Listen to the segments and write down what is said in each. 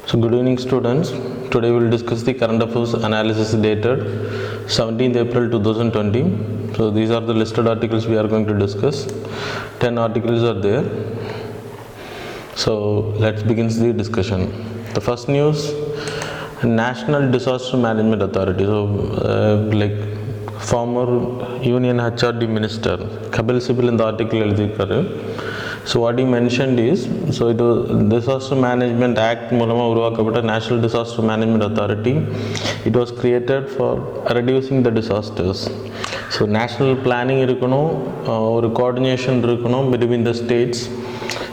So good evening students. Today we will discuss the current affairs analysis dated 17th April 2020. So these are the listed articles we are going to discuss. 10 articles are there. So let's begin the discussion. The first news, National Disaster Management Authority. So like former Union HRD Minister Kapil Sibal in the article எழுதியிருக்காரு. So what he mentioned is, so it was Disaster Management Act மூலமா உருவாக்கப்பட்ட National Disaster Management Authority. It was created for reducing the disasters. So national planning இருக்கணும், ஒரு coordination இருக்கணும் between the states.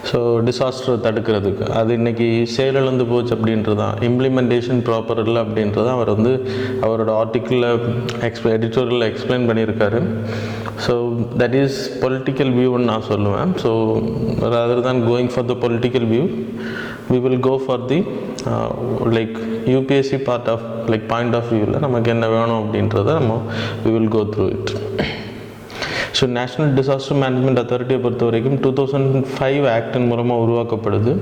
So டிசாஸ்டரை தடுக்கிறதுக்கு அது இன்றைக்கி செயலிழந்து போச்சு அப்படின்றது தான், இம்ப்ளிமெண்டேஷன் ப்ராப்பர் இல்லை அப்படின்றத அவர் அவரோட ஆர்டிக்கிளில் எடிட்டோரியலில் எக்ஸ்பிளைன் பண்ணியிருக்காரு. ஸோ தட் இஸ் பொலிட்டிக்கல் வியூன்னு நான் சொல்லுவேன். So rather than going for the political view, we will go for the like UPSC part of like point of view. நமக்கு என்ன வேணும் அப்படின்றத we will go through it. So national disaster management அத்தாரிட்டியை பொறுத்த வரைக்கும் 2005 ஆக்டின் மூலமாக உருவாக்கப்படுது.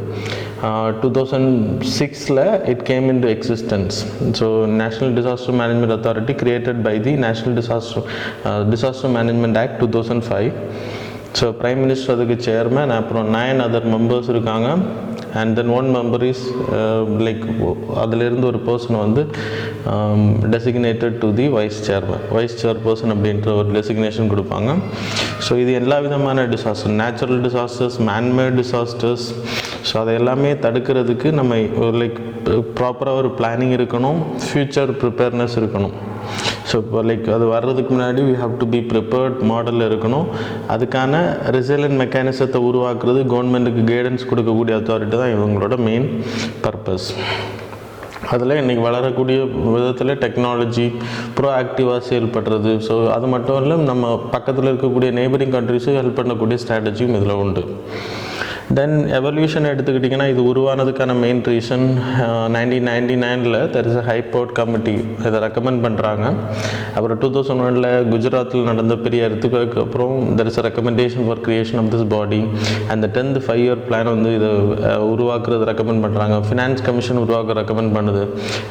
2006 it came in to existence. So national disaster management authority created by the national disaster management act 2005. So prime minister அதுக்கு சேர்மேன், அப்புறம் 9 அதர் மெம்பர்ஸ் இருக்காங்க. And then 1 member is like அதிலிருந்து ஒரு person designated to the vice chairperson அப்படின்ற ஒரு designation கொடுப்பாங்க. So இது எல்லா விதமான டிசாஸ்டர், நேச்சுரல் டிசாஸ்டர்ஸ், மேன்மேட் டிசாஸ்டர்ஸ், ஸோ அதை எல்லாமே தடுக்கிறதுக்கு நம்ம லைக் ப்ராப்பராக ஒரு பிளானிங் இருக்கணும், ஃப்யூச்சர் ப்ரிப்பேர்னஸ் இருக்கணும். ஸோ இப்போ லைக் அது வர்றதுக்கு முன்னாடி we have to be prepared மாடலில் இருக்கணும். அதுக்கான ரெசிலியன்ட் மெக்கானிசத்தை உருவாக்குறது, கவர்மெண்ட்டுக்கு கைடன்ஸ் கொடுக்கக்கூடிய அத்தாரிட்டி தான் இவங்களோட மெயின் பர்பஸ். அதில் இன்றைக்கி வளரக்கூடிய விதத்தில் டெக்னாலஜி ப்ரோஆக்டிவாக செயல்படுறது. ஸோ அது மட்டும் இல்லை, நம்ம பக்கத்தில் இருக்கக்கூடிய நெய்பரிங் கண்ட்ரிஸும் ஹெல்ப் பண்ணக்கூடிய ஸ்ட்ராட்டஜியும் இதில் உண்டு. தென் எவல்யூஷன் எடுத்துக்கிட்டிங்கன்னா, இது உருவானதுக்கான main reason 1999 there is a high court committee இதை ரெக்கமெண்ட் பண்ணுறாங்க. அப்புறம் 2001 குஜராத்தில் நடந்த பெரிய எர்த்குவேக்கு அப்புறம் there is a recommendation for creation of this body. அந்த 10th 5-year பிளான் இதை உருவாக்குறது ரெக்கமெண்ட் பண்ணுறாங்க. ஃபினான்ஸ் கமிஷன் உருவாக்க ரெக்கமெண்ட் பண்ணுது.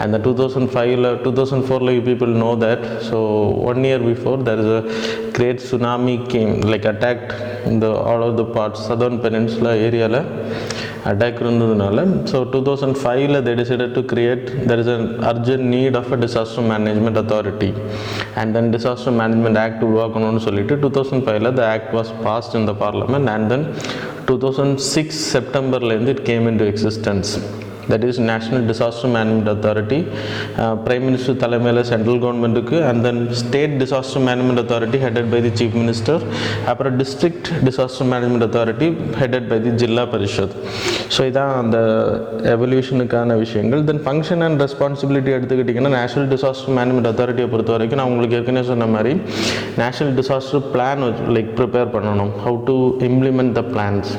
அந்த 2004 you people know that. So 1 year before there is a great tsunami came, like attacked all of the parts, southern peninsula ஏரியாவில் attack இருந்ததுனால, so 2005 they decided to create, there is an urgent need of a disaster management authority, and then disaster management act உருவாக்கணும்னு சொல்லிட்டு 2005 the act was passed in the parliament, and then 2006 செப்டம்பர்லேருந்து it came into existence. That is National Disaster Management Authority. Prime Minister தலைமையில் central கவர்மெண்ட்டுக்கு, and then state disaster management authority headed by the chief minister, அப்புறம் district disaster management authority headed by the Zilla Parishad. So இதான் அந்த எவல்யூஷனுக்கான விஷயங்கள். Then function and responsibility எடுத்துக்கிட்டிங்கன்னா, national disaster management அத்தாரிட்டியை பொறுத்த வரைக்கும் நான் உங்களுக்கு ஏற்கனவே சொன்ன மாதிரி national disaster plan like prepare பண்ணணும், how to implement the plans.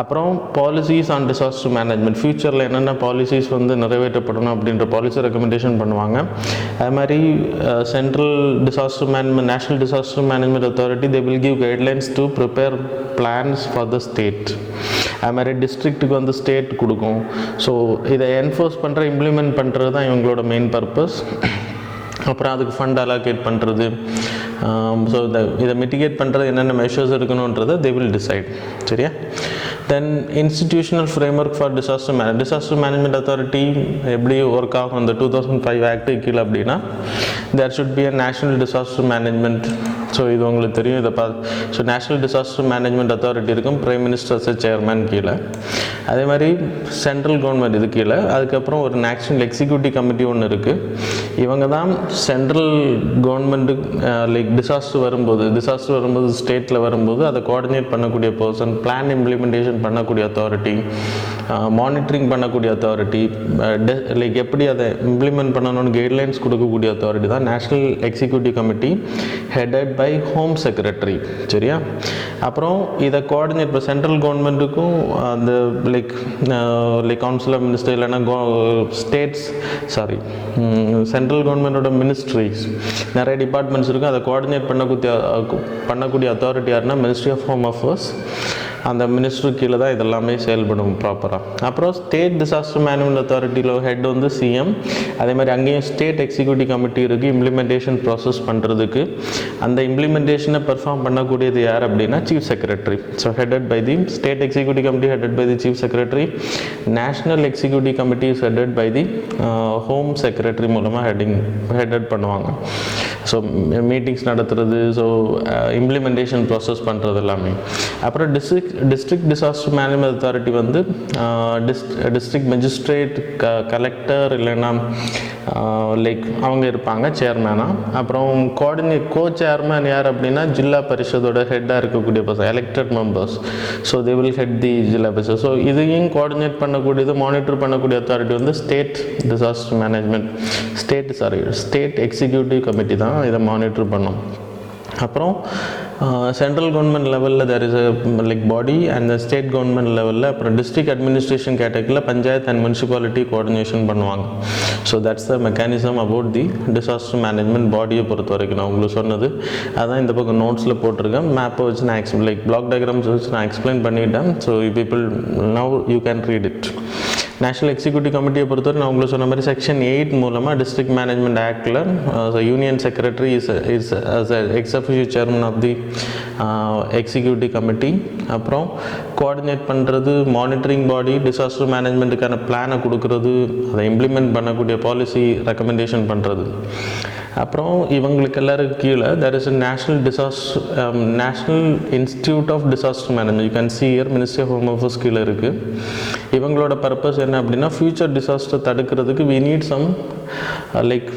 அப்புறம் பாலிசிஸ் ஆன் டிசாஸ்டர் மேனேஜ்மெண்ட், ஃபியூச்சரில் என்னென்ன பாலிசிஸ் நிறைவேற்றப்படணும் அப்படின்ற பாலிசி ரெக்கமெண்டேஷன் பண்ணுவாங்க. அது மாதிரி central disaster management, national disaster management authority they will give guidelines to prepare plans for the state. அது மாதிரி டிஸ்ட்ரிக்ட்டுக்கு ஸ்டேட் கொடுக்கும். ஸோ இதை என்ஃபோர்ஸ் பண்ணுற, இம்ப்ளிமெண்ட் பண்ணுறது தான் இவங்களோட மெயின் பர்பஸ். அப்புறம் அதுக்கு ஃபண்ட் அலோகேட் பண்ணுறது. ஸோ இதை மிட்டிகேட் பண்ணுறது என்னென்ன மெஷர்ஸ் இருக்கணுன்றதை தே வில் டிசைட். சரியா? Then institutional framework for disaster management authority எப்படி ஒர்க் ஆகும் அந்த 2005 ஆக்டு கீழே அப்படின்னா, there should be a national disaster management. So இது உங்களுக்கு தெரியும். இதை so national disaster management authority இருக்கும், பிரைம் மினிஸ்டர்ஸ் சேர்மேன் கீழே. அதே மாதிரி சென்ட்ரல் கவர்மெண்ட் இது கீழே. அதுக்கப்புறம் ஒரு நேஷனல் எக்ஸிக்யூட்டிவ் கமிட்டி ஒன்று இருக்குது. இவங்க தான் சென்ட்ரல் கவர்மெண்ட்டுக்கு லைக் டிசாஸ்டர் வரும்போது ஸ்டேட்டில் வரும்போது அதை கோஆர்டினேட் பண்ணக்கூடிய பர்சன், பிளான் இம்ப்ளிமெண்டேஷன் பண்ணக்கூடிய அத்தாரிட்டி, மானிட்டரிங் பண்ணக்கூடிய அத்தாரிட்டி, லைக் எப்படி அதை இம்ப்ளிமெண்ட் பண்ணணும்னு கைட்லைன்ஸ் கொடுக்கக்கூடிய அத்தாரிட்டி தான் national executive committee headed by home secretary. சரியா? அப்புறம் இதை கோஆர்டினேட் இப்போ சென்ட்ரல் கவர்மெண்ட்டுக்கும் அந்த லைக் கவுன்சில் ஆஃப் மினிஸ்டர் இல்லைன்னா சென்ட்ரல் கவர்மெண்ட்டோட மினிஸ்ட்ரிஸ் நிறைய டிபார்ட்மெண்ட்ஸ் இருக்கும். அதை கோஆர்டினேட் பண்ணக்கூடிய அத்தாரிட்டி யாருன்னா மினிஸ்ட்ரி ஆஃப் ஹோம் அஃபேர்ஸ். அந்த மினிஸ்டர் கீழே கீழே தான் இதெல்லாமே செயல்படும் ப்ராப்பராக. அப்புறம் ஸ்டேட் டிசாஸ்டர் மேனேஜ்மெண்ட் அத்தாரிட்டியில் ஹெட் வந்து சிஎம். அதே மாதிரி அங்கேயும் ஸ்டேட் எக்ஸிக்யூட்டிவ் கமிட்டி இருக்குது இம்ப்ளிமெண்டேஷன் ப்ராசஸ் பண்ணுறதுக்கு. அந்த இம்ப்ளிமெண்டேஷனை பெர்ஃபார்ம் பண்ணக்கூடியது யார் அப்படின்னா chief secretary. So headed by the state executive committee headed by the chief secretary. National executive committee is headed by the home secretary மூலமாக ஹெடட் பண்ணுவாங்க. ஸோ மீட்டிங்ஸ் நடத்துறது, ஸோ இம்ப்ளிமெண்டேஷன் ப்ராசஸ் பண்ணுறது எல்லாமே. அப்புறம் டிஸ்ட்ரிக்ட் டிசாஸ்டர் மேனேஜ்மெண்ட் அத்தாரிட்டி வந்து district magistrate, collector இல்லைன்னா like அவங்க இருப்பாங்க சேர்மேனாக. அப்புறம் கோ சேர்மேன் யார் அப்படின்னா ஜில்லா பரிஷதோட ஹெட்டாக இருக்கக்கூடிய person, elected members. So they will head the Zilla Parishad. So இதையும் கோஆர்டினேட் பண்ணக்கூடியது, மானிட்டர் பண்ணக்கூடிய அத்தாரிட்டி வந்து state disaster management state executive committee தான் இதை மானிட்டர் பண்ணும். அப்புறம் சென்ட்ரல் கவர்மெண்ட் லெவலில் there is like body and state government லெவலில் அப்புறம் டிஸ்ட்ரிக்ட் அட்மினிஸ்ட்ரேஷன் கேட்டகரியில் பஞ்சாயத்து அண்ட் முனிசிபாலிட்டி கோஆர்டினேஷன் பண்ணுவாங்க. So that's the mechanism about the disaster management பாடியை பொறுத்த வரைக்கும் நான் உங்களுக்கு சொன்னது. அதான் இந்த பக்கம் நோட்ஸில் போட்டிருக்கேன். மேப்பை வச்சு நான் லைக் பிளாக் டயக்ராம்ஸ் வச்சு நான் எக்ஸ்பிளைன் பண்ணிவிட்டேன். So people now you can read it. National executive கமிட்டியை பொறுத்தவரை நான் உங்களுக்கு சொன்ன மாதிரி செக்ஷன் 8 மூலமாக டிஸ்ட்ரிக்ட் மேனேஜ்மெண்ட் ஆக்டில் union secretary is ex officio chairman of the executive committee. அப்புறம் கோஆர்டினேட் பண்ணுறது, மானிட்டரிங் பாடி, டிசாஸ்டர் மேனேஜ்மெண்ட்டுக்கான பிளானை கொடுக்கறது, அதை இம்ப்ளிமெண்ட் பண்ணக்கூடிய பாலிசி ரெக்கமெண்டேஷன் பண்ணுறது. அப்புறம் இவங்களுக்கு எல்லாருக்கும் கீழே there is national institute of disaster management. You can see here ministry of home affairs கீழே இருக்குது. இவங்களோட பர்பஸ் என்ன அப்படின்னா ஃபியூச்சர் டிசாஸ்டர் தடுக்கிறதுக்கு we need some like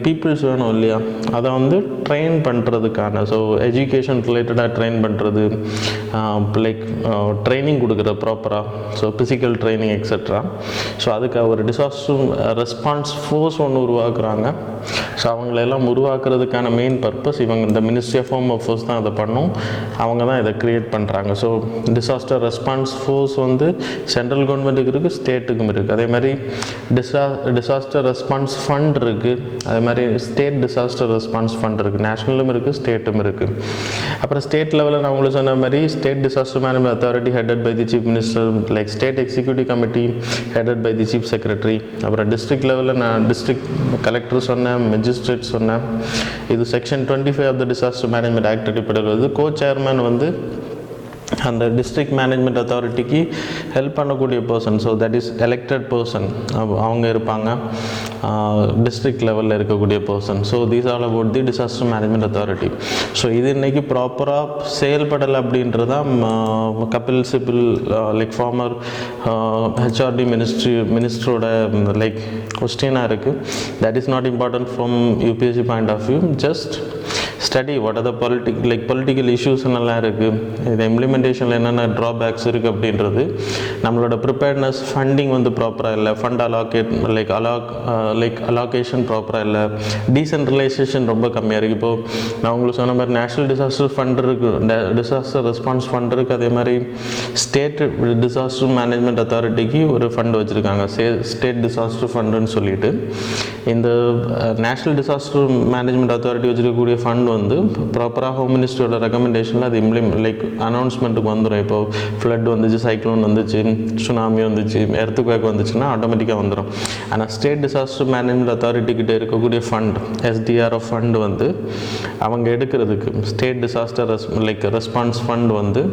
peoples வேணும் இல்லையா, அதை வந்து ட்ரெயின் பண்ணுறதுக்கான, ஸோ எஜுகேஷன் ரிலேட்டடாக ட்ரெயின் பண்ணுறது, லைக் ட்ரைனிங் கொடுக்குற ப்ராப்பராக, so physical training etcetera. So அதுக்கு ஒரு டிசாஸ்டர் ரெஸ்பான்ஸ் ஃபோர்ஸ் ஒன்று உருவாக்குறாங்க. ஸோ அவங்களெல்லாம் உருவாக்குறதுக்கான மெயின் பர்பஸ் இவங்க இந்த மினிஸ்ட்ரி ஆஃப் ஹோம் அஃபேர்ஸ் தான் அதை பண்ணும். அவங்க தான் இதை க்ரியேட் பண்ணுறாங்க. ஸோ டிசாஸ்டர் ரெஸ்பான்ஸ் ஃபோர்ஸ் வந்து சென்ட்ரல் கவர்மெண்ட்டுக்கு இருக்குது, ஸ்டேட்டுக்கும் இருக்குது. அதே மாதிரி டிசாஸ்டர் ரெஸ்பான்ஸ் ஃபண்ட் இருக்குது. அதே மாதிரி ஸ்டேட் டிசாஸ்டர் ரெஸ்பான்ஸ் ஃபண்ட் இருக்குது. நேஷ்னலும் இருக்குது, ஸ்டேட்டும் இருக்குது. அப்புறம் ஸ்டேட் லெவலில் நான் உங்களுக்கு சொன்ன மாதிரி state disaster management authority headed by the chief minister, like state executive committee headed by the chief secretary. அப்புறம் டிஸ்ட்ரிக்ட் லெவலில் நான் டிஸ்ட்ரிக்ட் கலெக்டர் சொன்னேன், மெஜிஸ்ட்ரேட் சொன்னேன். இது section 25 of the disaster management act அடிப்படையில் வருது. கோ சேர்மேன் வந்து அந்த டிஸ்ட்ரிக்ட் மேனேஜ்மெண்ட் அத்தாரிட்டிக்கு ஹெல்ப் பண்ணக்கூடிய person. So that is elected person. அவங்க இருப்பாங்க டிஸ்ட்ரிக்ட் லெவலில் இருக்கக்கூடிய person. So these all about the disaster management authority. So இது இன்றைக்கி ப்ராப்பராக செயல்படலை அப்படின்றதான் Kapil Sibal like former HRD மினிஸ்டரோட லைக் கொஸ்டினாக இருக்குது. That is not important from UPSC point of view. Just study what are the political issues நல்லா இருக்குது, இது இம்ப்ளிமெண்டேஷனில் என்னென்ன ட்ராபேக்ஸ் இருக்குது அப்படின்றது. நம்மளோட ப்ரிப்பேர்ட்னஸ் ஃபண்டிங் வந்து ப்ராப்பராக இல்லை, ஃபண்ட் அலோகேஷன் ப்ராப்பராக இல்லை, டீசென்ட்ரலைசேஷன் ரொம்ப கம்மியாக இருக்குது. இப்போது நான் உங்களுக்கு சொன்ன மாதிரி நேஷ்னல் டிசாஸ்டர் ஃபண்ட் இருக்குது, டிசாஸ்டர் ரெஸ்பான்ஸ் ஃபண்ட் இருக்குது. அதே மாதிரி ஸ்டேட் டிசாஸ்டர் மேனேஜ்மெண்ட் அத்தாரிட்டிக்கு ஒரு ஃபண்ட் வச்சுருக்காங்க, ஸ்டேட் டிசாஸ்டர் ஃபண்டுன்னு சொல்லிட்டு. இந்த நேஷ்னல் டிசாஸ்டர் மேனேஜ்மெண்ட் அத்தாரிட்டி வச்சுருக்கக்கூடிய ஃபண்ட் வந்து ப்ராப்பராக ஹோம் மினிஸ்ட்ரியோட ரெக்கமெண்டேஷனில் அது லைக் அனௌன்ஸ்மெண்ட்டுக்கு வந்துடும். இப்போ ஃப்ளட் வந்துச்சு, சைக்ளோன் வந்துச்சு, சுனாமி வந்துச்சு, எர்த்குவேக் வந்துச்சுன்னா ஆட்டோமேட்டிக்காக வந்துடும். ஆனால் ஸ்டேட் டிசாஸ்டர் மேனேஜ்மெண்ட் அத்தாரிட்டிக்கிட்ட இருக்கக்கூடிய ஃபண்ட் SDRF ஃபண்ட் வந்து அவங்க எடுக்கிறதுக்கு ஸ்டேட் டிசாஸ்டர் ரெஸ்பான்ஸ் ஃபண்ட் வந்து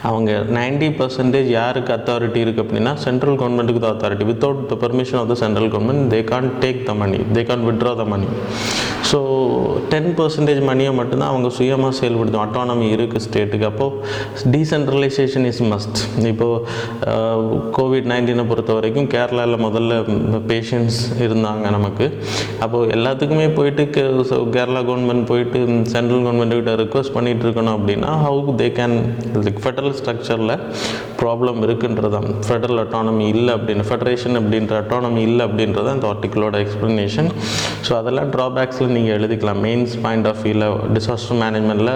அவங்க 90% யாருக்கு அத்தாரிட்டி இருக்குது அப்படின்னா சென்ட்ரல் கவர்மெண்ட்டுக்கு தான் authority. Without the permission of the central government they can take the money, they can withdraw the money. So 10% மணியை மட்டும்தான் அவங்க சுயமாக செயல்படுத்தும். அட்டானமி இருக்குது ஸ்டேட்டுக்கு. அப்போது டீசென்ட்ரலைசேஷன் இஸ் மஸ்ட். இப்போது COVID-19 பொறுத்த வரைக்கும் கேரளாவில் முதல்ல பேஷண்ட்ஸ் இருந்தாங்க நமக்கு. அப்போது எல்லாத்துக்குமே போயிட்டு கேரளா கவர்மெண்ட் போயிட்டு சென்ட்ரல் கவர்மெண்ட்டுக்கிட்ட ரிக்வஸ்ட் பண்ணிகிட்டு இருக்கணும் அப்படின்னா ஹவு தே கேன் ஃபெடரல் ஸ்ட்ரக்சரில் ப்ராப்ளம் இருக்குன்றதான். ஃபெடரல் அட்டானமி இல்லை அப்படின்னு, ஃபெடரேஷன் அப்படின்ற அட்டானமி இல்லை அப்படின்றதான் இந்த ஆர்டிக்கிளோட எக்ஸ்ப்ளனேஷன். ஸோ அதெல்லாம் ட்ராபேக்ஸில் நீங்கள் எழுதிக்கலாம். மெயின்ஸ் பாயிண்ட் ஆஃப் வியூவில் டிசாஸ்டர் மேனேஜ்மெண்ட்டில்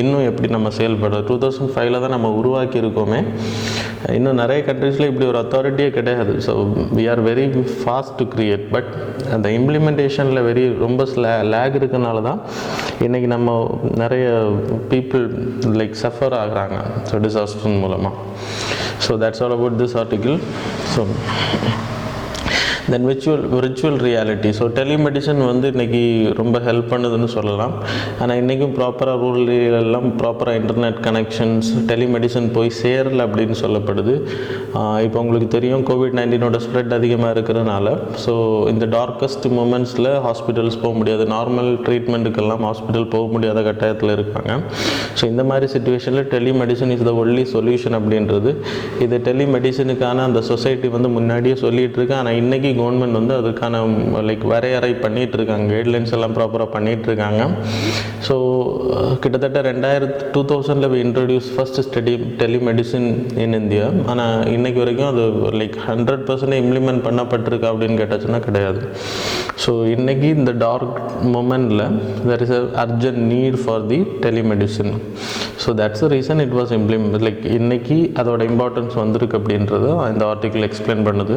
இன்னும் எப்படி நம்ம செயல்படுறது 2005 தான் நம்ம உருவாக்கி இருக்கோமே. இன்னும் நிறைய கண்ட்ரீஸில் இப்படி ஒரு அத்தாரிட்டியே கிடையாது. So we are very fast to create, but அந்த இம்ப்ளிமெண்டேஷனில் ரொம்ப லேக் இருக்கனால தான் இன்றைக்கி நம்ம நிறைய பீப்புள் லைக் சஃபர் ஆகுறாங்க ஸோ டிசாஸ்டர் மூலமாக. So that's all about this article. So then virtual reality. So telemedicine வந்து இன்றைக்கி ரொம்ப ஹெல்ப் பண்ணுதுன்னு சொல்லலாம். ஆனால் இன்றைக்கும் ப்ராப்பராக ரூரல் ஏரியாலெல்லாம் ப்ராப்பராக இன்டர்நெட் கனெக்ஷன்ஸ் டெலிமெடிசன் போய் சேரலை அப்படின்னு சொல்லப்படுது. இப்போ உங்களுக்கு தெரியும் COVID-19 ஸ்ப்ரெட் அதிகமாக இருக்கிறதுனால ஸோ இந்த டார்க்கஸ்ட் மூமெண்ட்ஸில் ஹாஸ்பிட்டல்ஸ் போக முடியாது, நார்மல் ட்ரீட்மெண்ட்டுக்கெல்லாம் ஹாஸ்பிட்டல் போக முடியாத கட்டாயத்தில் இருக்காங்க. ஸோ இந்த மாதிரி சுச்சுவேஷனில் telemedicine is the only solution அப்படின்றது. இது டெலிமெடிசனுக்கான அந்த சொசைட்டி வந்து முன்னாடியே சொல்லிகிட்டு இருக்கு. ஆனால் இன்றைக்கி கவர்மெண்ட் வந்து அதுக்கான லைக் வரையறை பண்ணிகிட்ருக்காங்க, கைட்லைன்ஸ் எல்லாம் ப்ராப்பராக பண்ணிகிட்ருக்காங்க. ஸோ கிட்டத்தட்ட 2000 we introduced first telemedicine in India. ஆனால் இன்றைக்கு வரைக்கும் அது லைக் 100% இம்ப்ளிமெண்ட் பண்ணப்பட்டிருக்கு அப்படின்னு கேட்டாச்சுன்னா கிடையாது. ஸோ இன்றைக்கி இந்த டார்க் மொமெண்டில் there is a urgent need for the telemedicine. So that's the reason it was implement. Like இன்றைக்கி அதோட இம்பார்ட்டன்ஸ் வந்திருக்கு அப்படின்றது இந்த ஆர்டிக்கிள் எக்ஸ்பிளைன் பண்ணுது.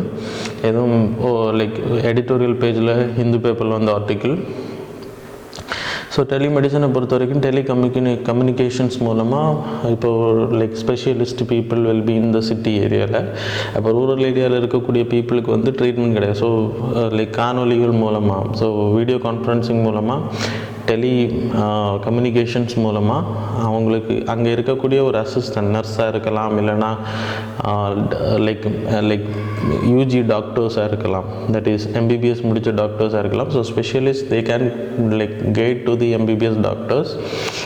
எதுவும் லைக் எடிட்டோரியல் பேஜில் ஹிந்து பேப்பரில் வந்த ஆர்டிக்கிள். ஸோ டெலிமெடிசனை பொறுத்த வரைக்கும் கம்யூனிகேஷன்ஸ் மூலமாக இப்போது like specialist people will be இந்த சிட்டி ஏரியாவில். அப்போ ரூரல் ஏரியாவில் இருக்கக்கூடிய பீப்புளுக்கு வந்து ட்ரீட்மெண்ட் கிடையாது. ஸோ லைக் காணொலிகள் மூலமாக, ஸோ வீடியோ கான்ஃபரன்சிங் மூலமாக, கம்யூனிகேஷன்ஸ் மூலமாக அவங்களுக்கு அங்கே இருக்கக்கூடிய ஒரு அசிஸ்டன்ட் நர்ஸாக இருக்கலாம், இல்லைனா லைக் யூஜி டாக்டர்ஸாக இருக்கலாம், தட் இஸ் MBBS முடித்த டாக்டர்ஸாக இருக்கலாம். So specialist they can like guide to the MBBS doctors.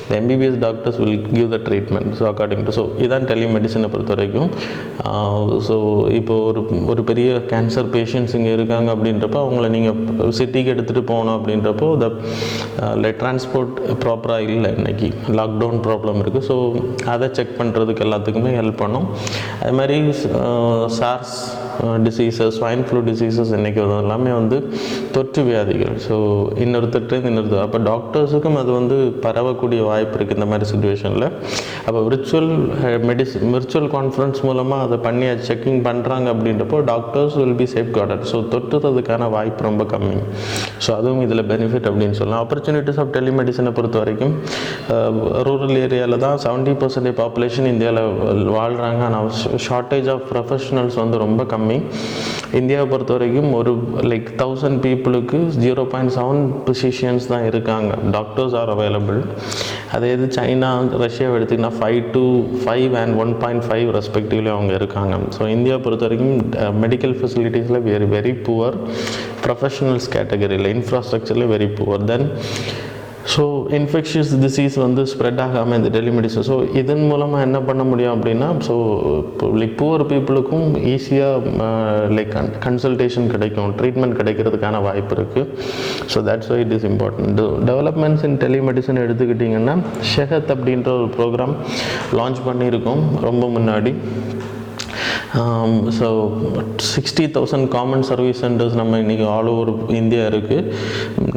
The MBBS doctors will give the treatment. So according to so இதான் டெலிமெடிசனை பொறுத்த வரைக்கும். ஸோ இப்போது ஒரு பெரிய கேன்சர் பேஷண்ட்ஸ் இங்கே இருக்காங்க அப்படின்றப்போ அவங்கள நீங்கள் சிட்டிக்கு எடுத்துகிட்டு போகணும் அப்படின்றப்போ டிரான்ஸ்போர்ட் ப்ராப்பராக இல்லை, இன்றைக்கி லாக்டவுன் ப்ராப்ளம் இருக்குது. ஸோ அதை செக் பண்ணுறதுக்கு எல்லாத்துக்குமே ஹெல்ப் பண்ணும். அது மாதிரி SARS diseases, swine flu diseases இன்றைக்கி எல்லாமே வந்து தொற்று வியாதிகள். ஸோ இன்னொருத்தர் அப்போ டாக்டர்ஸுக்கும் அது வந்து பரவக்கூடிய வாய்ப்பு இருக்குது இந்த மாதிரி சுச்சுவேஷனில். அப்போ விர்ச்சுவல் கான்ஃபரன்ஸ் மூலமாக அதை பண்ணி அது செக்கிங் பண்ணுறாங்க அப்படின்றப்போ doctors will be safe guarded. So தொற்றுறதுக்கான வாய்ப்பு ரொம்ப கம்மி. ஸோ அதுவும் இதில் பெனிஃபிட் அப்படின்னு சொல்லலாம். ஆப்பர்ச்சுனிட்டிஸ் ஆஃப் டெலிமெடிசனை பொறுத்த வரைக்கும் ரூரல் ஏரியாவில் தான் 70% பாப்புலேஷன் இந்தியாவில் வாழ்கிறாங்க. ஆனால் ஷார்ட்டேஜ் ஆஃப் ப்ரொஃபஷனல்ஸ் வந்து ரொம்ப கம்மி. இந்தியாவை பொறுத்த வரைக்கும் ஒரு லைக் 1000 பீப்புளுக்கு 0.7 physicians தான் இருக்காங்க. Doctors are available. அதே இது சைனா, ரஷ்யாவை எடுத்திங்கன்னா 5 to 5 and 1.5 ரெஸ்பெக்டிவ்லி அவங்க இருக்காங்க. ஸோ இந்தியாவை பொறுத்த வரைக்கும் மெடிக்கல் ஃபெசிலிட்டிஸில் வெரி புவர், ப்ரொஃபஷனல்ஸ் கேட்டகரியில் இன்ஃப்ராஸ்ட்ரக்சரில் very poor. Then so infectious disease வந்து ஸ்ப்ரெட் ஆகாமல் இந்த டெலிமெடிசன். ஸோ இதன் மூலமாக என்ன பண்ண முடியும் அப்படின்னா, ஸோ லைக் புவர் பீப்புளுக்கும் ஈஸியாக லைக் கன்சல்டேஷன் கிடைக்கும், ட்ரீட்மெண்ட் கிடைக்கிறதுக்கான வாய்ப்பு இருக்குது. So that's why it is important. Developments in telemedicine எடுத்துக்கிட்டிங்கன்னா ஷெஹத் அப்படின்ற ஒரு ப்ரோக்ராம் லான்ச் பண்ணியிருக்கோம் ரொம்ப முன்னாடி. ஸோ 60,000 காமன் சர்வீஸ் சென்டர்ஸ் நம்ம இன்றைக்கி ஆல் ஓவர் இந்தியா இருக்குது,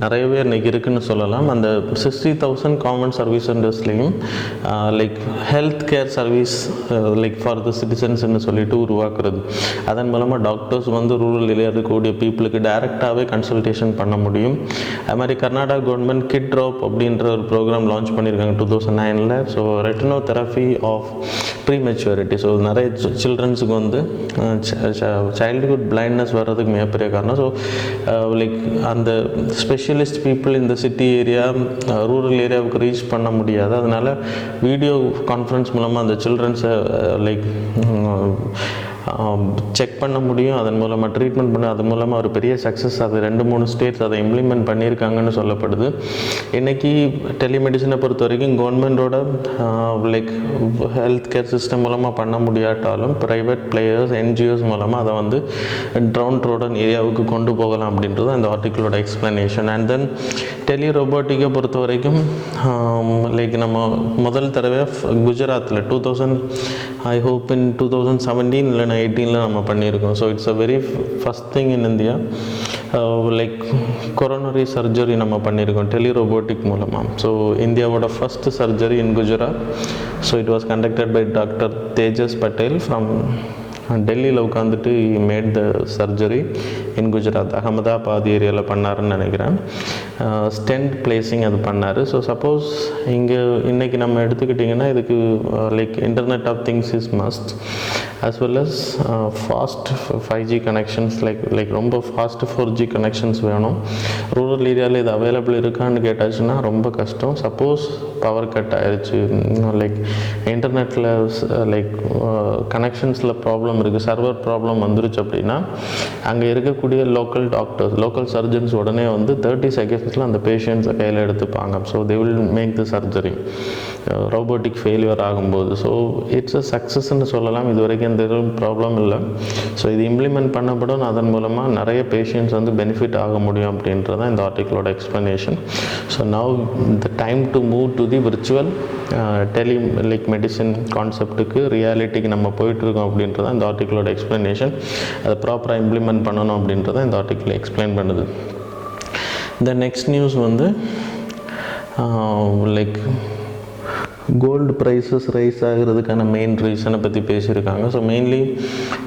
நிறையவே இன்றைக்கி இருக்குதுன்னு சொல்லலாம். அந்த 60,000 காமன் சர்வீஸ் சென்டர்ஸ்லேயும் like health care service like for the சிட்டிசன்ஸ்ன்னு சொல்லிட்டு உருவாக்குறது. அதன் மூலமாக டாக்டர்ஸ் வந்து ரூரல் ஏரியா இருக்கக்கூடிய பீப்புளுக்கு டைரெக்டாகவே கன்சல்டேஷன் பண்ண முடியும். அது மாதிரி கர்நாடகா கவர்மெண்ட் கிட் ட்ராப் அப்படின்ற ஒரு ப்ரோக்ராம் லான்ச் பண்ணியிருக்காங்க 2009. So retinopathy of prematurity. So நிறைய சில்ட்ரன்ஸுக்கு வந்து சைல்டுஹுட் பிளைண்ட்னஸ் வர்றதுக்கு மிகப்பெரிய காரணம். ஸோ லைக் அந்த ஸ்பெஷலிஸ்ட் பீப்புள் இந்த சிட்டி ஏரியா ரூரல் ஏரியாவுக்கு ரீச் பண்ண முடியாது. அதனால் வீடியோ கான்ஃபரன்ஸ் மூலமாக அந்த சில்ட்ரன்ஸை லைக் செக் பண்ண முடியும். அதன் மூலமாக ட்ரீட்மெண்ட் பண்ண, அது மூலமாக ஒரு பெரிய சக்ஸஸ். அது 2-3 ஸ்டேட்ஸ் அதை இம்ப்ளிமெண்ட் பண்ணியிருக்காங்கன்னு சொல்லப்படுது. இன்றைக்கி டெலிமெடிசனை பொறுத்த வரைக்கும் கவர்மெண்டோட லைக் ஹெல்த் கேர் சிஸ்டம் மூலமாக பண்ண முடியாட்டாலும் ப்ரைவேட் பிளேயர்ஸ், NGOs மூலமாக அதை வந்து ட்ரவுண்ட் ரோடன் ஏரியாவுக்கு கொண்டு போகலாம் அப்படின்றது அந்த ஆர்டிக்கிளோட எக்ஸ்ப்ளனேஷன். அண்ட் தென் டெலி ரோபோட்டிக்கை பொறுத்த வரைக்கும் லைக் நம்ம முதல் தடவை குஜராத்தில் 2000 ஐ ஹோப் இன் 2017 இல்லைனா 18 நம்ம பண்ணியிருக்கோம். So it's a very first thing in India. Like coronary surgery நம்ம பண்ணியிருக்கோம் டெலிரோபோட்டிக் மூலமாக. ஸோ இந்தியாவோட first surgery in Gujarat. So it was conducted by doctor Tejas Patel from டெல்லியில் உட்காந்துட்டு made the surgery in Gujarat, Ahmedabad ஏரியாவில் பண்ணாருன்னு நினைக்கிறேன். ஸ்டென்ட் பிளேசிங் அது பண்ணார். ஸோ சப்போஸ் இங்கே இன்றைக்கி நம்ம எடுத்துக்கிட்டிங்கன்னா இதுக்கு like internet of things is must, as well as fast 5G connections, like ரொம்ப ஃபாஸ்ட் 4G connections வேணும். ரூரல் ஏரியாவில் இது அவைலபிள் இருக்கான்னு கேட்டாச்சுன்னா ரொம்ப கஷ்டம். சப்போஸ் பவர் கட் ஆயிடுச்சு, லைக் இன்டர்நெட்டில் லைக் கனெக்ஷன்ஸில் ப்ராப்ளம் இருக்குது, சர்வர் ப்ராப்ளம் வந்துருச்சு அப்படின்னா அங்கே இருக்கக்கூடிய லோக்கல் டாக்டர்ஸ், லோக்கல் சர்ஜன்ஸ் உடனே வந்து 30 செகண்ட்ஸில் அந்த பேஷண்ட்ஸை கையில் எடுத்துப்பாங்க. So they will make the surgery robotic failure ஆகும்போது. ஸோ இட்ஸ் அ சக்ஸஸ்ன்னு சொல்லலாம். இது வரைக்கும் எந்த ப்ராப்ளம் இல்லை. ஸோ இது இம்ப்ளிமெண்ட் பண்ணப்படும், அதன் மூலமாக நிறைய பேஷண்ட்ஸ் வந்து பெனிஃபிட் ஆக முடியும் அப்படின்றதான் இந்த ஆர்டிக்கிளோட explanation. So now the time to move to the virtual tele like medicine கான்செப்ட்டுக்கு, ரியாலிட்டிக்கு நம்ம போயிட்டுருக்கோம் அப்படின்றதான் இந்த ஆர்டிக்கிளோட எக்ஸ்ப்ளனேஷன். அதை ப்ராப்பராக இம்ப்ளிமெண்ட் பண்ணணும் அப்படின்றத இந்த ஆர்டிக்கிள் எக்ஸ்பிளைன் பண்ணுது. இந்த நெக்ஸ்ட் நியூஸ் வந்து லைக் கோல்டு ப்ரைஸஸ் ரைஸ் ஆகிறதுக்கான மெயின் ரீசனை பற்றி பேசியிருக்காங்க. ஸோ மெயின்லி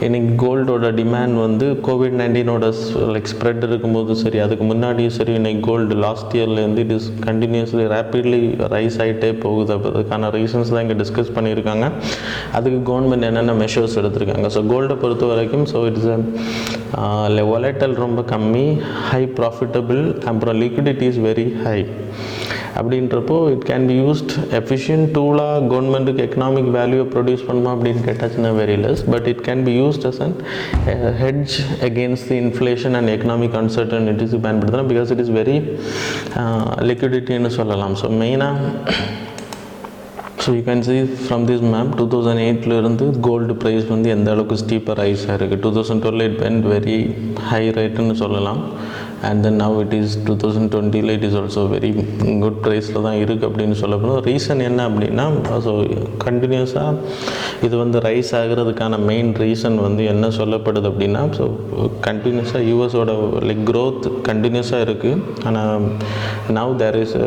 இன்றைக்கி கோல்டோட டிமாண்ட் வந்து கோவிட்-19 லைக் ஸ்ப்ரெட் இருக்கும்போது சரி, அதுக்கு முன்னாடியும் சரி, இன்றைக்கி கோல்டு லாஸ்ட் இயர்லேருந்து it is continuously rapidly rise ஆகிட்டே போகுது. அதுக்கான ரீசன்ஸ் தான் இங்கே டிஸ்கஸ் பண்ணியிருக்காங்க. அதுக்கு கவர்மெண்ட் என்னென்ன மெஷர்ஸ் எடுத்திருக்காங்க. ஸோ கோல்டை பொறுத்த வரைக்கும் ஸோ இட்ஸ் வாலடைல் ரொம்ப கம்மி, ஹை ப்ராஃபிட்டபிள், அப்புறம் லிக்விடிட்டி இஸ் வெரி ஹை. அப்படின்றப்போ it can be used efficient டூலாக கவர்மெண்ட்டுக்கு எக்கனாமிக் வேல்யூவை ப்ரொடியூஸ் பண்ணுமா அப்படின்னு கேட்டாச்சுன்னா very less. But it can be used as and hedge against the inflation and economic uncertainties பயன்படுத்தலாம். பிகாஸ் இட் இஸ் வெரி லிக்விடிட்டின்னு சொல்லலாம். ஸோ மெயினாக so you can see from this map 2008 gold price வந்து எந்த அளவுக்கு ஸ்டீப்பர் ரைஸ் ஆகிருக்கு. 2012 it went very high ரேட்டுன்னு சொல்லலாம். And then now it is 2020 it is also very good ப்ரைஸில் தான் இருக்குது அப்படின்னு சொல்லப்படும். ரீசன் என்ன அப்படின்னா, ஸோ கண்டினியூஸாக இது வந்து ரைஸ் ஆகிறதுக்கான மெயின் ரீசன் வந்து என்ன சொல்லப்படுது அப்படின்னா, ஸோ கண்டினியூஸாக யூஎஸோட லைக் க்ரோத் கண்டினியூஸாக இருக்குது. ஆனால் now there is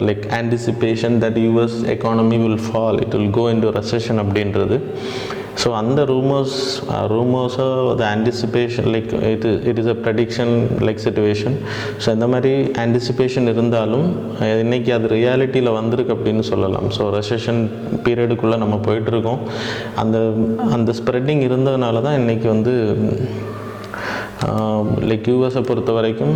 like anticipation that US economy will fall, it will go into recession அப்படின்றது. ஸோ அந்த ரூமர்ஸோ the anticipation like it is a prediction like situation. So இந்த மாதிரி ஆன்டிசிபேஷன் இருந்தாலும் இன்றைக்கி அது ரியாலிட்டியில் வந்திருக்கு அப்படின்னு சொல்லலாம். ஸோ ரெசெஷன் பீரியடுக்குள்ளே நம்ம போயிட்டுருக்கோம். அந்த ஸ்ப்ரெட்டிங் இருந்ததுனால தான் இன்றைக்கி வந்து லைக் யூஎஸை பொறுத்த வரைக்கும்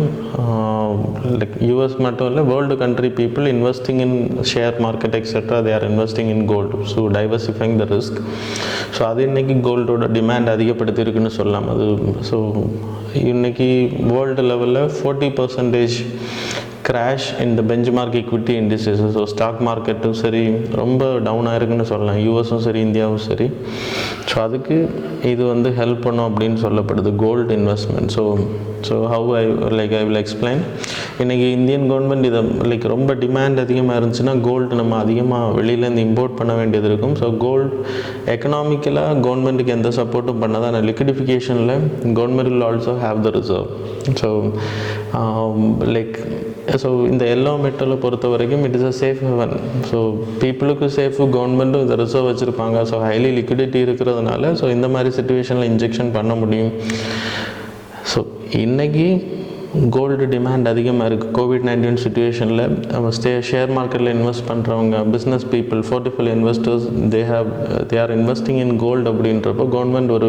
லைக் யூஎஸ் மட்டும் இல்லை, world country people investing in share market etcetera, they are investing in gold. So diversifying the risk. So அது இன்றைக்கி கோல்டோட டிமாண்ட் அதிகப்படுத்தியிருக்குன்னு சொல்லலாம். அது ஸோ இன்றைக்கி வேர்ல்டு லெவலில் 40% கிராஷ் இந்த benchmark equity indices. So stock மார்க்கெட்டும் சரி ரொம்ப டவுன் ஆயிருக்குன்னு சொல்லலாம், யூஎஸும் சரி இந்தியாவும் சரி. ஸோ அதுக்கு இது வந்து ஹெல்ப் பண்ணும் அப்படின்னு சொல்லப்படுது gold investment. So how I will explain. இன்றைக்கி இந்தியன் கவர்மெண்ட் இதை லைக் ரொம்ப டிமாண்ட் அதிகமாக இருந்துச்சுன்னா கோல்டு நம்ம அதிகமாக வெளியிலேருந்து இம்போர்ட் பண்ண வேண்டியது இருக்கும். ஸோ கோல்டு எக்கனாமிக்கலாக கவர்மெண்ட்டுக்கு எந்த சப்போர்ட்டும் பண்ணாதான் லிக்விடிஃபிகேஷனில் government will also have the reserve. So like so இந்த எல்லோ மெட்டலை பொறுத்த வரைக்கும் it is a safe haven. So பீப்புளுக்கு சேஃபு, கவர்மெண்ட்டும் இந்த ரிசர்வ் வச்சுருப்பாங்க. ஸோ ஹைலி லிக்விடிட்டி இருக்கிறதுனால ஸோ இந்த மாதிரி சிச்சுவேஷனில் இன்ஜெக்ஷன் பண்ண முடியும். ஸோ இன்றைக்கி கோல்டு டிமாண்ட் அதிகமாக இருக்குது. கோவிட்-19 சுச்சுவேஷனில் நம்ம ஷேர் மார்க்கெட்டில் இன்வெஸ்ட் பண்ணுறவங்க, business people, portfolio investors they are investing in gold அப்படின்றப்போ கவர்மெண்ட் ஒரு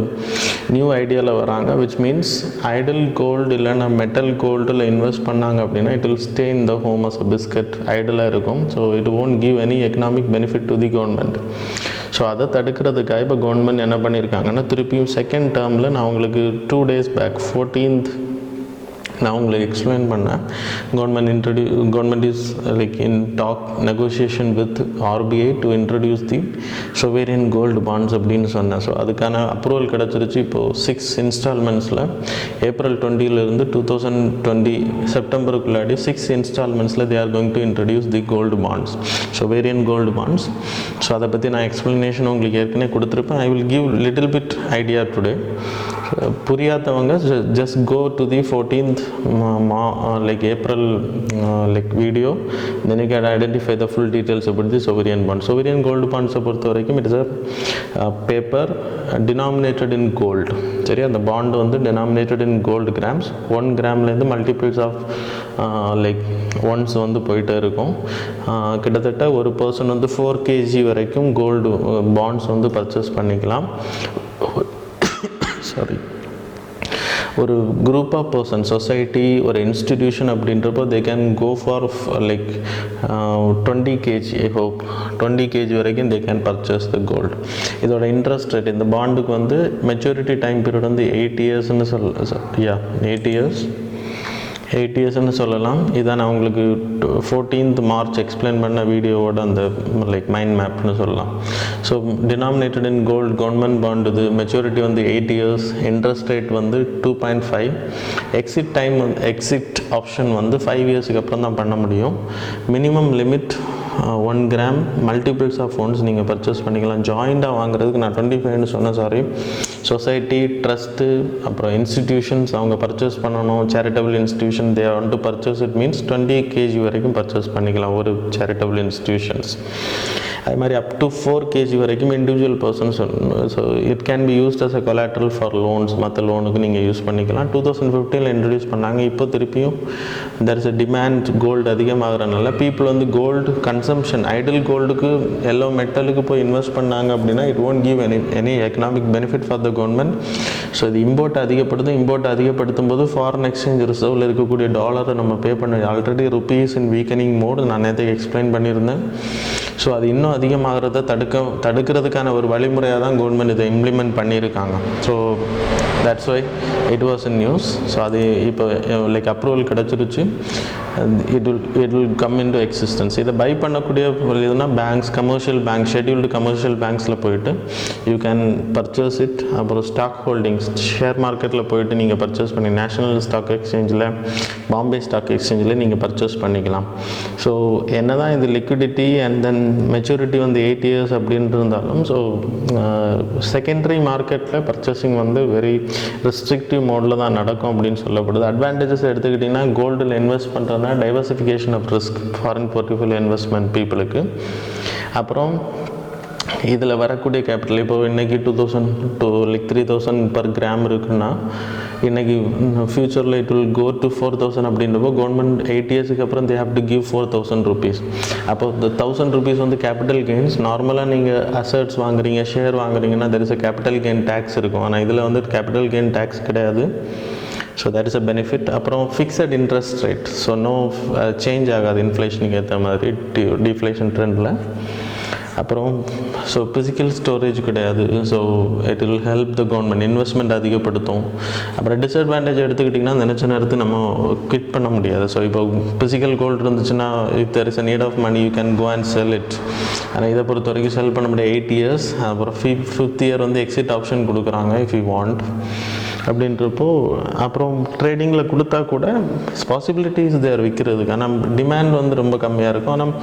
நியூ ஐடியாவில் வராங்க. விச் மீன்ஸ் ஐடல் கோல்டு இல்லைன்னா மெட்டல் கோல்டில் இன்வெஸ்ட் பண்ணாங்க அப்படின்னா it will stay in the home as a biscuit, ஐடலாக இருக்கும். So it won't give any economic benefit to the government. So அதை தடுக்கிறதுக்காக இப்போ கவர்மெண்ட் என்ன பண்ணியிருக்காங்கன்னா, திருப்பியும் செகண்ட் டேர்மில் நான் உங்களுக்கு 2 days பேக் 14th நான் உங்களுக்கு எக்ஸ்பிளைன் பண்ணேன். Government is like in negotiation with RBI to introduce the sovereign gold bonds அப்படின்னு சொன்னேன். ஸோ அதுக்கான அப்ரூவல் கிடச்சிருச்சு. இப்போது 6 இன்ஸ்டால்மெண்ட்ஸில் ஏப்ரல் 20 2020 செப்டம்பருக்குள்ளாடி 6 இன்ஸ்டால்மெண்ட்ஸில் they are going to introduce the gold bonds, sovereign gold bonds. So அதை பற்றி நான் எக்ஸ்ப்ளனேஷன் உங்களுக்கு ஏற்கனவே கொடுத்துருப்பேன். I will give little bit idea today. So புரியாதவங்க just go to the 14th like April like video, then you can identify the full details about the sovereign bond. Sovereign gold bonds பொறுத்த வரைக்கும் it is a paper denominated in gold. சரி, அந்த bond வந்து denominated in gold grams. 1 கிராம்லேருந்து multiples of like ounce வந்து போயிட்டே இருக்கும். கிட்டத்தட்ட ஒரு பர்சன் வந்து 4 kg வரைக்கும் கோல்டு பாண்ட்ஸ் வந்து பர்ச்சேஸ் பண்ணிக்கலாம். சாரி, ஒரு குரூப் ஆஃப் பர்சன், சொசைட்டி, ஒரு இன்ஸ்டிடியூஷன் அப்படின்றப்போ they can go for like 20 kg. I hope 20 kg வரைக்கும் they can purchase the gold. இதோட இன்ட்ரெஸ்ட் ரேட், இந்த பாண்டுக்கு வந்து மெச்சூரிட்டி டைம் பீரியட் வந்து 8 yearsன்னு 8 yearsன்னு சொல்லலாம். இதான் நான் உங்களுக்கு 14th March எக்ஸ்பிளைன் பண்ண வீடியோவோட அந்த லைக் மைண்ட் மேப்னு சொல்லலாம். ஸோ டினாமினேட்டட் இன் கோல்டு கவர்மெண்ட் பாண்ட், இது மெச்சூரிட்டி வந்து 8 years, இன்ட்ரெஸ்ட் ரேட் வந்து 2.5, எக்ஸிட் டைம் எக்ஸிட் ஆப்ஷன் வந்து 5 yearsக்கு அப்புறம் தான் பண்ண முடியும். Minimum limit 1 gram, multiples of ones நீங்கள் பர்ச்சேஸ் பண்ணிக்கலாம். ஜாயிண்டாக வாங்குறதுக்கு நான் 25ன்னு சொன்னேன், சாரி. சொசைட்டி, ட்ரஸ்ட்டு, அப்புறம் இன்ஸ்டிடியூஷன்ஸ் அவங்க பர்ச்சேஸ் பண்ணணும். Charitable institution they want to purchase, it means 20 kg வரைக்கும் பர்ச்சேஸ் பண்ணிக்கலாம் ஒரு சேரிட்டபிள் இன்ஸ்டிடியூஷன்ஸ். அது மாதிரி அப் டு 4 kg வரைக்கும் individual persons. So it can be used as a collateral for loans, மற்ற லோனுக்கு நீங்கள் யூஸ் பண்ணிக்கலாம். 2015 இன்ட்ரடியூஸ் பண்ணாங்க. இப்போ திருப்பியும் there is a demand, gold அதிகமாகறனால பீப்புள் வந்து கோல்டு கன்சம்ஷன், ஐடில் கோல்டுக்கு எல்லோ மெட்டலுக்கு போய் இன்வெஸ்ட் பண்ணாங்க அப்படின்னா it won't give any economic benefit for the government. So இது இம்போர்ட் அதிகப்படுத்தும் போது ஃபாரின் எக்ஸ்சேஞ்ச் ரிசர்வில் இருக்கக்கூடிய டாலரை நம்ம பே பண்ண, ஆல்ரெடி ருபீஸ் இன் வீக்கனிங் மோடு நான் நேற்று எக்ஸ்பிளைன் பண்ணியிருந்தேன். ஸோ அது இன்னும் அதிகமாகிறத தடுக்கிறதுக்கான ஒரு வழிமுறையாக தான் கவர்மெண்ட் இதை இம்ப்ளிமெண்ட் பண்ணியிருக்காங்க. So that's why it was in news. So அது இப்போ லைக் அப்ரூவல் கிடச்சிருச்சு. It will come in to existence. இதை பை பண்ணக்கூடிய இதுனா banks, commercial bank, scheduled commercial பேங்க்ஸில் போயிட்டு யூ கேன் பர்ச்சேஸ் இட். அப்புறம் ஸ்டாக் ஹோல்டிங்ஸ், ஷேர் மார்க்கெட்டில் போயிட்டு நீங்கள் பர்ச்சேஸ் பண்ணி, நேஷனல் ஸ்டாக் எக்ஸ்சேஞ்சில், பாம்பே ஸ்டாக் எக்ஸ்சேஞ்சில் நீங்கள் பர்ச்சேஸ் பண்ணிக்கலாம். ஸோ என்ன தான் இது லிக்விடிட்டி அண்ட் தென் மெச்சூரிட்டி வந்து 8 years அப்படின்னு இருந்தாலும், ஸோ செகண்டரி மார்க்கெட்டில் பர்ச்சேசிங் வந்து வெரி ரெஸ்ட்ரிக்டிவ் மோடில் தான் நடக்கும் அப்படின்னு சொல்லப்படுது. அட்வான்டேஜஸ் எடுத்துக்கிட்டிங்கன்னா கோல்டில் இன்வெஸ்ட் பண்ணுறதுனா diversification of risk, foreign portfolio investment பீப்புளுக்கு. அப்புறம் இதில் வரக்கூடிய கேபிட்டல் இப்போ இன்றைக்கி 2000 to like 3000 per கிராம் இருக்குன்னா இன்றைக்கி ஃப்யூச்சரில் இட் வில் கோ டு 4000 அப்படின்றப்போ கவர்மெண்ட் 8 yearsக்கு அப்புறம் they have to give 4000 rupees. அப்போ இந்த 1000 rupees வந்து கேபிட்டல் கெயின்ஸ். நார்மலாக நீங்கள் அசட்ஸ் வாங்குறீங்க, ஷேர் வாங்குறீங்கன்னா there is a capital gain tax இருக்கும். ஆனால் இதில் வந்து கேபிட்டல் கெயின் டேக்ஸ் கிடையாது. So that is a benefit. அப்புறம் fixed interest rate, so no change ஆகாது இன்ஃப்ளேஷனுக்கு ஏற்ற மாதிரி, டிஃப்ளேஷன் ட்ரெண்டில். அப்புறம் ஸோ ஃபிசிக்கல் ஸ்டோரேஜ் கிடையாது. So it will help the government, investment அதிகப்படுத்தும். அப்புறம் டிஸ்அட்வான்டேஜ் எடுத்துக்கிட்டிங்கன்னா நினச்ச நேரத்துக்கு நம்ம குவிட் பண்ண முடியாது. ஸோ இப்போ ஃபிசிக்கல் கோல்டு இருந்துச்சுன்னா if there is a need of money you can go and sell it. ஆனால் இதை பொறுத்த வரைக்கும் செல் பண்ண முடியாது 8 years. அப்புறம் 5th year வந்து எக்ஸிட் ஆப்ஷன் கொடுக்குறாங்க இஃப் யூ வாண்ட் அப்படின்றப்போ. அப்புறம் ட்ரேடிங்கில் கொடுத்தா கூட பாசிபிலிட்டிஸ் தேர் விற்கிறதுக்கு, ஆனால் டிமாண்ட் வந்து ரொம்ப கம்மியாக இருக்கும். ஆனால்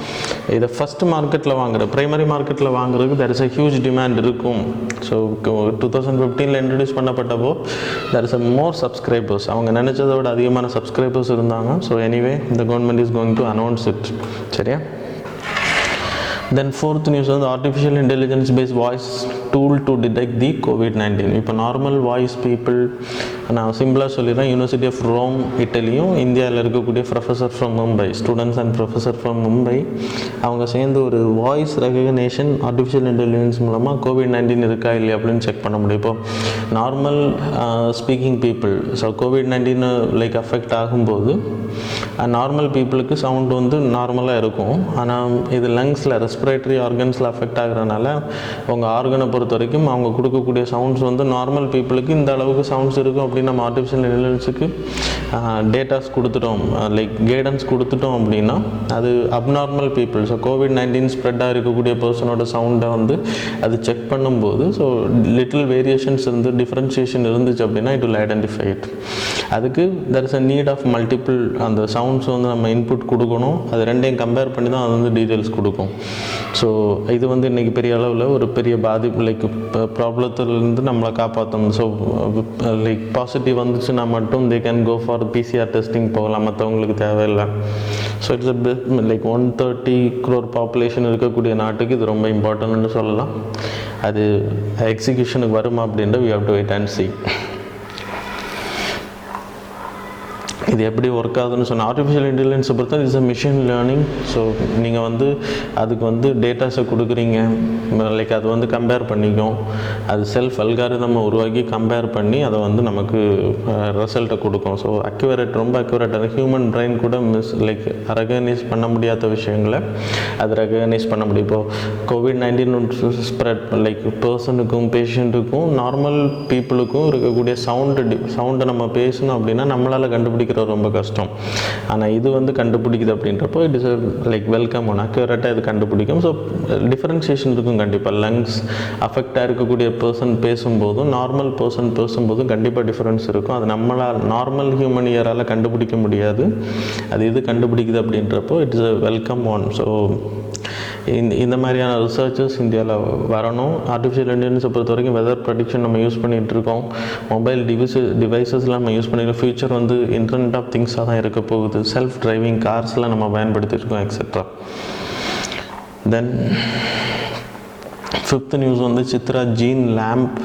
இதை ஃபஸ்ட் மார்க்கெட்டில் வாங்குற, ப்ரைமரி மார்க்கெட்டில் வாங்குறதுக்கு there is a huge demand இருக்கும். ஸோ 2015 இன்ட்ரடியூஸ் பண்ணப்பட்டப்போ there is a more subscribers, அவங்க நினச்சதை விட அதிகமான சப்ஸ்கிரைபர்ஸ் இருந்தாங்க. So anyway the government is going to announce it. சரியா? Then fourth news வந்து artificial intelligence based voice tool to detect the COVID-19. இப்போ நார்மல் வாய்ஸ் பீப்புள், நான் சிம்பிளாக சொல்லிடுறேன், யூனிவர்சிட்டி ஆஃப் ரோம் இட்டலியும் இந்தியாவில் இருக்கக்கூடிய professor from Mumbai, students and professor from Mumbai, அவங்க சேர்ந்து ஒரு வாய்ஸ் ரெகக்னேஷன் ஆர்டிஃபிஷியல் இன்டெலிஜென்ஸ் மூலமாக COVID-19 இருக்கா இல்லையா அப்படின்னு செக் பண்ண முடியும். இப்போ normal speaking people, so COVID-19 like affect ஆகும்போது நார்மல் பீப்புளுக்கு சவுண்ட் வந்து நார்மலாக இருக்கும். ஆனால் இது லங்ஸில், ரெஸ்பிரேட்டரி ஆர்கன்ஸில் அஃபெக்ட் ஆகிறனால உங்கள் ஆர்கனை பொறுத்த வரைக்கும் அவங்க கொடுக்கக்கூடிய சவுண்ட்ஸ் வந்து நார்மல் பீப்புளுக்கு இந்த அளவுக்கு சவுண்ட்ஸ் இருக்கும் அப்படின்னு நம்ம ஆர்டிஃபிஷியல் இன்டெலிஜென்ஸுக்கு டேட்டாஸ் கொடுத்துட்டோம், லைக் கைடன்ஸ் கொடுத்துட்டோம் அப்படின்னா அது அப்நார்மல் பீப்புள், ஸோ COVID-19 ஸ்ப்ரெட்டாக இருக்கக்கூடிய பர்சனோட சவுண்டை வந்து அது செக் பண்ணும்போது ஸோ லிட்டில் வேரியேஷன்ஸ் இருந்து டிஃப்ரென்ஷியேஷன் இருந்துச்சு அப்படின்னா இட் வில் ஐடென்டிஃபை இட். அதுக்கு there is a need of multiple அந்த சவுண்ட் சவுண்ட்ஸ் வந்து நம்ம இன்புட் கொடுக்கணும், அது ரெண்டையும் கம்பேர் பண்ணி தான் அது வந்து டீட்டெயில்ஸ் கொடுக்கும். ஸோ இது வந்து இன்றைக்கி பெரிய அளவில் ஒரு பெரிய பாதிப்பு, லைக் ப்ராப்ளத்துலேருந்து நம்மளை காப்பாற்றணும். ஸோ லைக் பாசிட்டிவ் வந்துச்சுன்னா மட்டும் they can go for PCR testing போகலாம், மற்றவங்களுக்கு தேவையில்லை. So it's like 130 crore population இருக்கக்கூடிய நாட்டுக்கு இது ரொம்ப இம்பார்ட்டன்ட்னு சொல்லலாம். அது எக்ஸிக்யூஷனுக்கு வருமா அப்படின்ற we have to wait and see. இது எப்படி ஒர்க் ஆகுதுன்னு சொன்னால், ஆர்டிஃபிஷியல் இன்டெலிஜென்ஸை பொறுத்த it's a machine learning. So நீங்கள் வந்து அதுக்கு வந்து டேட்டாஸை கொடுக்குறீங்க, லைக் அது வந்து கம்பேர் பண்ணிக்கும், அது செல்ஃப் அல்காரிதமை உருவாக்கி கம்பேர் பண்ணி அதை வந்து நமக்கு ரிசல்ட்டை கொடுக்கும். ஸோ அக்யூரேட், ரொம்ப அக்யூரேட்டாக ஹியூமன் பிரெயின் கூட லைக் ரெகக்னைஸ் பண்ண முடியாத விஷயங்களை அது ரெகக்னைஸ் பண்ண முடியும். இப்போது COVID-19 ஸ்ப்ரெட் லைக் பர்சனுக்கும் பேஷண்ட்டுக்கும் நார்மல் பீப்புளுக்கும் இருக்கக்கூடிய சவுண்டை நம்ம பேசணும் அப்படின்னா நம்மளால் கண்டுபிடிக்கிற ரொம்ப கஷ்டம். ஆனால் இது வந்து கண்டுபிடிக்குது அப்படின்றப்போ it is like welcome one, அக்யூரேட்டாக இது கண்டுபிடிக்கும். ஸோ டிஃபரன்சியேஷன் இருக்கும் கண்டிப்பாக. லங்ஸ் அஃபெக்டாக இருக்கக்கூடிய பர்சன் பேசும்போதும் நார்மல் பர்சன் பேசும்போதும் கண்டிப்பாக டிஃப்ரென்ஸ் இருக்கும். அது நம்மளால் நார்மல் ஹியூமன் இயரால் கண்டுபிடிக்க முடியாது. அது இது கண்டுபிடிக்குது அப்படின்றப்போ it is a welcome one. So இந்த மாதிரியான ரிசர்ச்சஸ் இந்தியாவில் வரணும். ஆர்டிஃபிஷியல் இன்டெலிஜென்ஸை பொறுத்த வரைக்கும் வெதர் ப்ரெடிக்ஷன் நம்ம யூஸ் பண்ணிகிட்ருக்கோம், மொபைல் டிவைசஸ்லாம் நம்ம யூஸ் பண்ணியிருக்கோம். ஃபியூச்சர் வந்து இன்டர்நெட் ஆஃப் திங்ஸாக தான் இருக்க போகுது. செல்ஃப் டிரைவிங் கார்ஸ்லாம் நம்ம பயன்படுத்தியிருக்கோம் எக்ஸெட்ரா. தென் 5th நியூஸ் வந்து Chitra gene lamp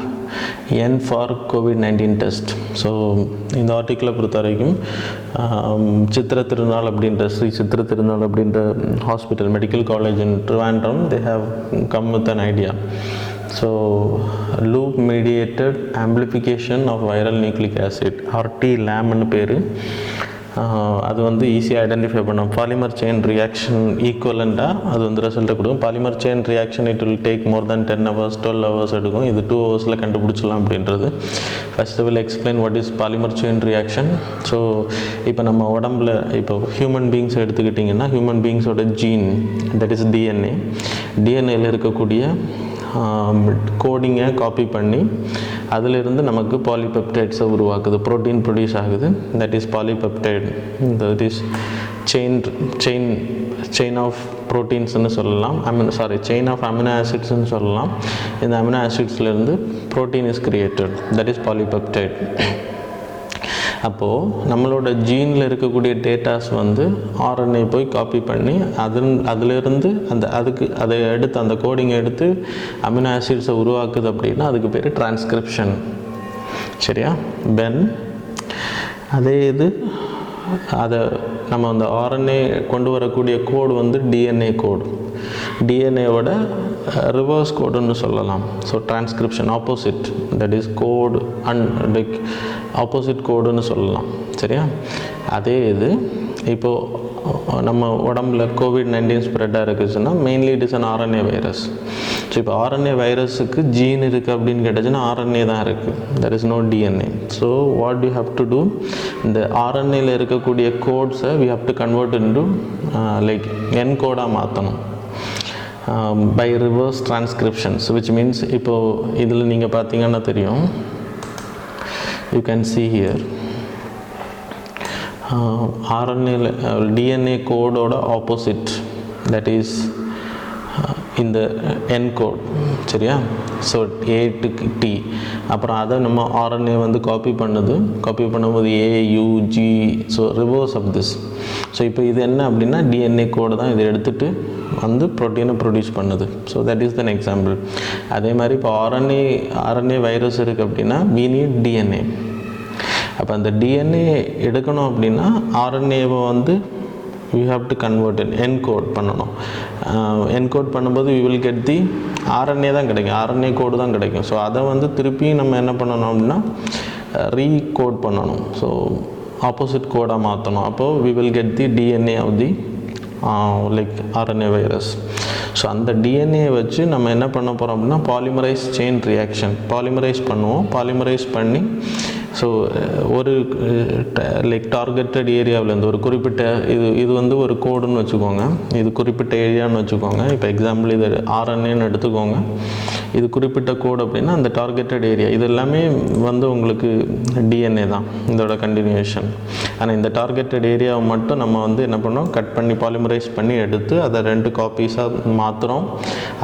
N for COVID-19 test. So இந்த ஆர்டிக்கிளை பொறுத்த வரைக்கும் சித்திர திருநாள் அப்படின்ற ஸ்ரீ சித்திர திருநாள் அப்படின்ற hospital medical college in Trivandrum they have come with an idea. So loop mediated amplification of viral nucleic acid RT-LAMப்னு பேர். அது வந்து ஈஸியாக ஐடென்டிஃபை பண்ணோம். பாலிமர் செயின் ரியாக்ஷன் ஈக்குவலண்ட்டாக அது வந்து ரிசல்ட்டை கொடுக்கும். Polymer chain reaction it will take more than 10 hours 12 hours எடுக்கும். இது 2 hours கண்டுபிடிச்சலாம் அப்படின்றது. First will explain what is polymer chain reaction. So இப்போ நம்ம உடம்புல இப்போ ஹியூமன் பீயிங்ஸ் எடுத்துக்கிட்டிங்கன்னா ஹியூமன் பீயிங்ஸோட ஜீன் தட் இஸ் டிஎன்ஏல இருக்கக்கூடிய கோடிங்கை காப்பி பண்ணி அதிலிருந்து நமக்கு பாலிபெப்டைட்ஸை உருவாக்குது, ப்ரோட்டீன் ப்ரொடியூஸ் ஆகுது. That is polypeptide. That is chain of ப்ரோட்டீன்ஸ்னு சொல்லலாம், செயின் ஆஃப் அமினோ ஆசிட்ஸ்ன்னு சொல்லலாம். இந்த அமினோ ஆசிட்ஸ்லேருந்து protein is created, that is polypeptide. அப்போது நம்மளோட ஜீனில் இருக்கக்கூடிய டேட்டாஸ் வந்து RNA போய் காப்பி பண்ணி அதிலிருந்து அதை எடுத்து அந்த கோடிங்கை எடுத்து அமினோ ஆசிட்ஸை உருவாக்குது அப்படின்னா அதுக்கு பேர் டிரான்ஸ்கிரிப்ஷன். சரியா? தென் அதே இது அதை நம்ம அந்த RNA கொண்டு வரக்கூடிய கோடு வந்து DNA கோடு, டிஎன்ஏவோட ரிவர்ஸ் கோடுன்னு சொல்லலாம். So transcription opposite, that is code like opposite கோடுன்னு சொல்லலாம். சரியா? அதே இது இப்போது நம்ம உடம்புல COVID-19 ஸ்ப்ரெட்டாக இருக்குதுன்னா mainly it is an RNA virus. So இப்போ RNA வைரஸுக்கு ஜீன் இருக்குது அப்படின்னு கேட்டாச்சுன்னா RNA தான் இருக்குது, that is no DNA. So what you have to do, இந்த RNAல இருக்கக்கூடிய கோட்ஸை we have to convert into like an கோடாக மாற்றணும் by reverse transcriptions, which means இப்போது இதில் நீங்கள் பார்த்தீங்கன்னா தெரியும், you can see here RNA DNA கோடோட ஆப்போசிட் தட் இஸ் இந்த என் கோட். சரியா? ஸோ A to T, அப்புறம் அதை நம்ம RNA வந்து காப்பி பண்ணும்போது AUG, so reverse of this. So இப்போ இது என்ன அப்படின்னா DNA கோடு தான் இதை எடுத்துகிட்டு வந்து ப்ரோட்டீனை ப்ரொடியூஸ் பண்ணுது. ஸோ தட் இஸ் தன் எக்ஸாம்பிள். அதே மாதிரி இப்போ RNA வைரஸ் இருக்குது அப்படின்னா we need DNA. அப்போ அந்த DNA எடுக்கணும் அப்படின்னா RNAவை வந்து we have to convert it, encode பண்ணணும். encode பண்ணும்போது we will get the RNA தான் கிடைக்கும், RNA கோடு தான் கிடைக்கும். ஸோ அதை வந்து திருப்பி நம்ம என்ன பண்ணணும் அப்படின்னா ரீகோட் பண்ணணும். ஸோ ஆப்போசிட் கோடாக மாற்றணும். அப்போது we will get the DNA of the like RNA virus. So அந்த டிஎன்ஏ வச்சு நம்ம என்ன பண்ண போகிறோம் அப்படின்னா பாலிமரைஸ் செயின் ரியாக்ஷன் பாலிமரைஸ் பண்ணுவோம். பாலிமரைஸ் பண்ணி ஸோ ஒரு லைக் டார்கெட்டட் ஏரியாவிலேருந்து ஒரு குறிப்பிட்ட இது வந்து ஒரு கோடுன்னு வச்சுக்கோங்க, இது குறிப்பிட்ட ஏரியான்னு வச்சுக்கோங்க. இப்போ எக்ஸாம்பிள் இது RNAன்னு எடுத்துக்கோங்க. இது குறிப்பிட்ட கோடு அப்படின்னா அந்த டார்கெட்டட் ஏரியா. இது எல்லாமே வந்து உங்களுக்கு டிஎன்ஏ தான் இதோட கண்டினியூஷன். ஆனால் இந்த டார்கெட்டட் ஏரியாவை மட்டும் நம்ம வந்து என்ன பண்ணோம், கட் பண்ணி பாலிமரைஸ் பண்ணி எடுத்து அதை 2 காப்பீஸாக மாற்றுறோம்.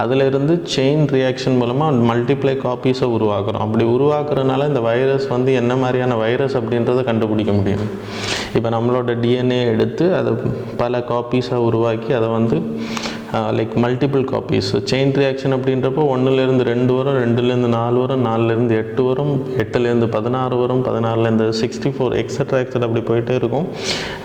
அதிலிருந்து செயின் ரியாக்ஷன் மூலமாக மல்டிப்ளை காப்பீஸை உருவாக்குறோம். அப்படி உருவாக்குறதுனால இந்த வைரஸ் வந்து என்ன மாதிரியான வைரஸ் அப்படின்றத கண்டுபிடிக்க முடியும். இப்போ நம்மளோட டிஎன்ஏ எடுத்து அதை பல காப்பீஸாக உருவாக்கி அதை வந்து like multiple copies chain reaction அப்படின்றப்போ 1லேருந்து 2 வரும், 2லேருந்து 4 வரும், 4லேருந்து 8 வரும், 8லேருந்து 16 வரும், 16லேருந்து 64 எக்ஸட்ரா அப்படி போயிட்டே இருக்கும்.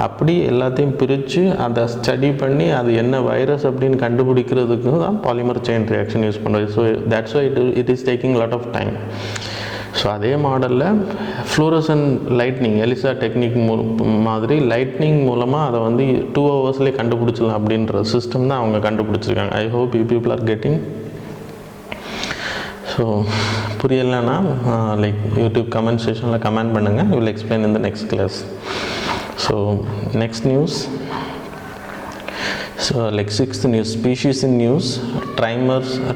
அப்படி எல்லாத்தையும் பிரித்து அதை ஸ்டடி பண்ணி அது என்ன வைரஸ் அப்படின்னு கண்டுபிடிக்கிறதுக்கு தான் பாலிமர் செயின் ரியாக்ஷன் யூஸ் பண்ணுறது. So that's why it is taking lot of time. So அதே மாடலில் ஃப்ளூரசன்ட் லைட்னிங் எலிசா டெக்னிக் மாதிரி லைட்னிங் மூலமாக அதை வந்து 2 ஹவர்ஸ்லேயே கண்டுபிடிச்சிடலாம் அப்படின்ற சிஸ்டம் தான் அவங்க கண்டுபிடிச்சிருக்காங்க. I hope you people are getting. So புரியலைன்னா லைக் யூடியூப் கமெண்ட் செக்ஷனில் கமெண்ட் பண்ணுங்கள். You will explain in the next class. So next news. So like 6th news, species in news,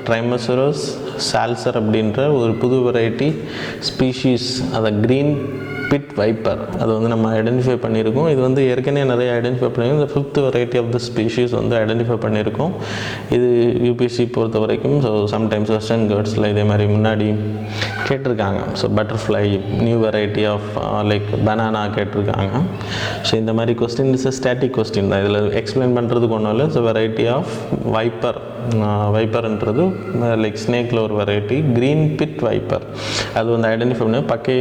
Trimecerus salsar அப்படின்ற ஒரு புது variety species, அதை green pit viper, அது வந்து நம்ம ஐடென்டிஃபை பண்ணியிருக்கோம். இது வந்து ஏற்கனவே நிறைய ஐடென்டிஃபை பண்ணியிருக்கோம். இந்த 5th variety of the species வந்து ஐடென்டிஃபை பண்ணியிருக்கோம். இது யூபிஎஸ்சி பொறுத்த வரைக்கும் ஸோ சம்டைம்ஸ் வெஸ்டர்ன் கேர்ட்ஸில் இதே மாதிரி முன்னாடி கேட்டிருக்காங்க. So butterfly, new variety of like banana கேட்டிருக்காங்க. ஸோ இந்த மாதிரி கொஸ்டின் இஸ் ஸ்டாட்டிக் கொஸ்டின் தான். இதில் எக்ஸ்பிளைன் பண்ணுறதுக்கு ஒன்றும் இல்லை. ஸோ வெரைட்டி ஆஃப் வைப்பர், வைப்பர்ன்றது லைக் ஸ்னேக்கில் ஒரு வெரைட்டி, க்ரீன் பிட் வைப்பர். அது வந்து ஐடென்டிஃபை பண்ணி பக்கே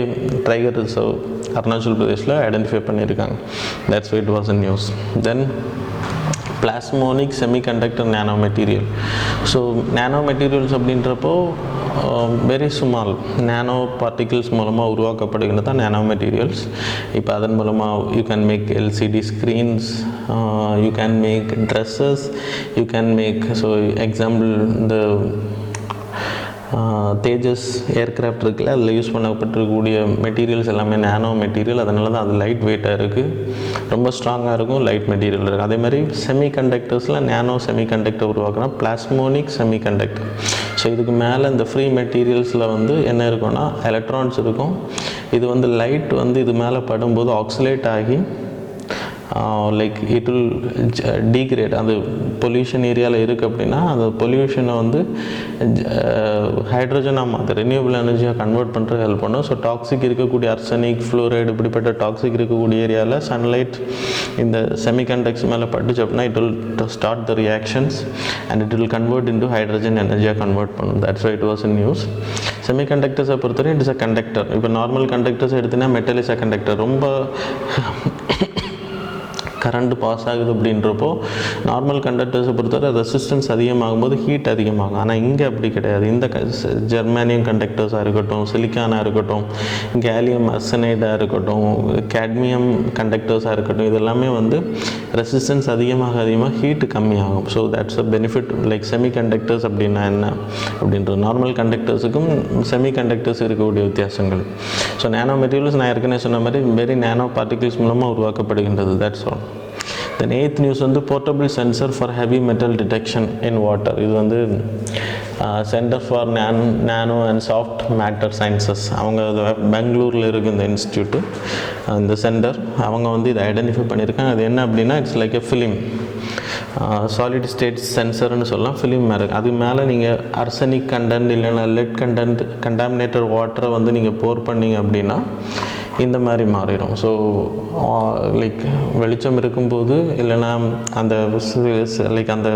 டைகர் ரிசர்வ் அருணாச்சல் பிரதேஷில் ஐடென்டிஃபை பண்ணியிருக்காங்க. That's why it was in news. Then plasmonic semiconductor nano material. So nano materials அப்படின்றப்போ வெரி ஸ்மால் நானோ பார்ட்டிகிள்ஸ் மூலமாக உருவாக்கப்படுகிறது தான் நானோ மெட்டீரியல்ஸ். இப்போ அதன் மூலமாக you can make LCD screens, you can make dresses, you can make, so example இந்த தேஜஸ் aircraft இருக்குல்ல, அதில் யூஸ் பண்ணப்பட்டிருக்கக்கூடிய மெட்டீரியல்ஸ் எல்லாமே நானோ மெட்டீரியல். அதனால தான் அது லைட் வெயிட்டாக இருக்குது, ரொம்ப ஸ்ட்ராங்காக இருக்கும், லைட் மெட்டீரியல் இருக்குது. அதே மாதிரி செமிகண்டக்டர்ஸில் நானோ செமிகண்டக்டர் உருவாக்குனா பிளாஸ்மோனிக் செமிகண்டக்டர். ஸோ இதுக்கு மேலே இந்த ஃப்ரீ மெட்டீரியல்ஸில் வந்து என்ன இருக்குன்னா எலக்ட்ரான்ஸ் இருக்கும். இது வந்து லைட் வந்து இது மேலே படும்போது ஆக்சிலேட் ஆகி லைக் இட் வில் டீக்ரேட். அது பொல்யூஷன் ஏரியாவில் இருக்குது அப்படின்னா அந்த பொல்யூஷனை வந்து ஹைட்ரஜனாக மாற்ற ரினியூவபிள் எனர்ஜியாக கன்வெர்ட் பண்ணுறது ஹெல்ப் பண்ணும். ஸோ டாக்ஸிக் இருக்கக்கூடிய அர்சனிக், ஃப்ளூரைடு இப்படிப்பட்ட டாக்ஸிக் இருக்கக்கூடிய ஏரியாவில் சன்லைட் இந்த செமிகண்டக்டர்ஸ் மேலே பட்டுச்சு அப்படின்னா it will start the reactions and it will convert into hydrogen எனர்ஜியாக கன்வெர்ட் பண்ணும். That's why it was in news. செமிகண்டக்டர்ஸை பொறுத்தவரை இட் இஸ் அ கண்டக்டர். இப்போ நார்மல் கண்டக்டர்ஸ் எடுத்தீங்கன்னா மெட்டல் இஸ் அ கண்டக்டர். ரொம்ப கரண்ட் பாஸ் ஆகுது அப்படின்றப்போ நார்மல் கண்டக்டர்ஸை பொறுத்தவரை ரெசிஸ்டன்ஸ் அதிகமாகும்போது ஹீட் அதிகமாகும். ஆனால் இங்கே அப்படி கிடையாது. இந்த ஜெர்மானியம் கண்டக்டர்ஸாக இருக்கட்டும், சிலிக்கானாக இருக்கட்டும், கேலியம் அர்சனைடாக இருக்கட்டும், கேட்மியம் கண்டக்டர்ஸாக இருக்கட்டும், இதெல்லாமே வந்து ரெசிஸ்டன்ஸ் அதிகமாக ஹீட்டு கம்மியாகும். So that's a benefit. Like semi conductors அப்படின்னா என்ன அப்படின்றது நார்மல் கண்டக்டர்ஸுக்கும் செமி கண்டக்டர்ஸ் இருக்கக்கூடிய வித்தியாசங்கள். ஸோ நானோ மெட்டீரியல்ஸ் நான் ஏற்கனவே சொன்ன மாதிரி வெரி நானோ பார்ட்டிகிள்ஸ் மூலமாக உருவாக்கப்படுகின்றது. That's all. Then 8th news வந்து portable sensor for heavy metal detection in water. இது வந்து centre for nano and soft matter sciences, அவங்க பெங்களூரில் இருக்குது இந்த இன்ஸ்டியூட்டு, இந்த சென்டர். அவங்க வந்து இதை ஐடென்டிஃபை பண்ணியிருக்காங்க. அது என்ன அப்படின்னா it's like a film, solid state சென்சர்னு சொல்லலாம். ஃபிலிம் மேலே அது மேலே நீங்கள் அர்சனிக் கண்டென்ட் இல்லைன்னா லெட் கண்டென்ட் கண்டாமினேட்டட் வாட்டரை வந்து நீங்கள் போர் பண்ணிங்க அப்படின்னா இந்த மாதிரி மாறிடும். ஸோ லைக் வெளிச்சம் இருக்கும்போது இல்லைன்னா அந்த லைக் அந்த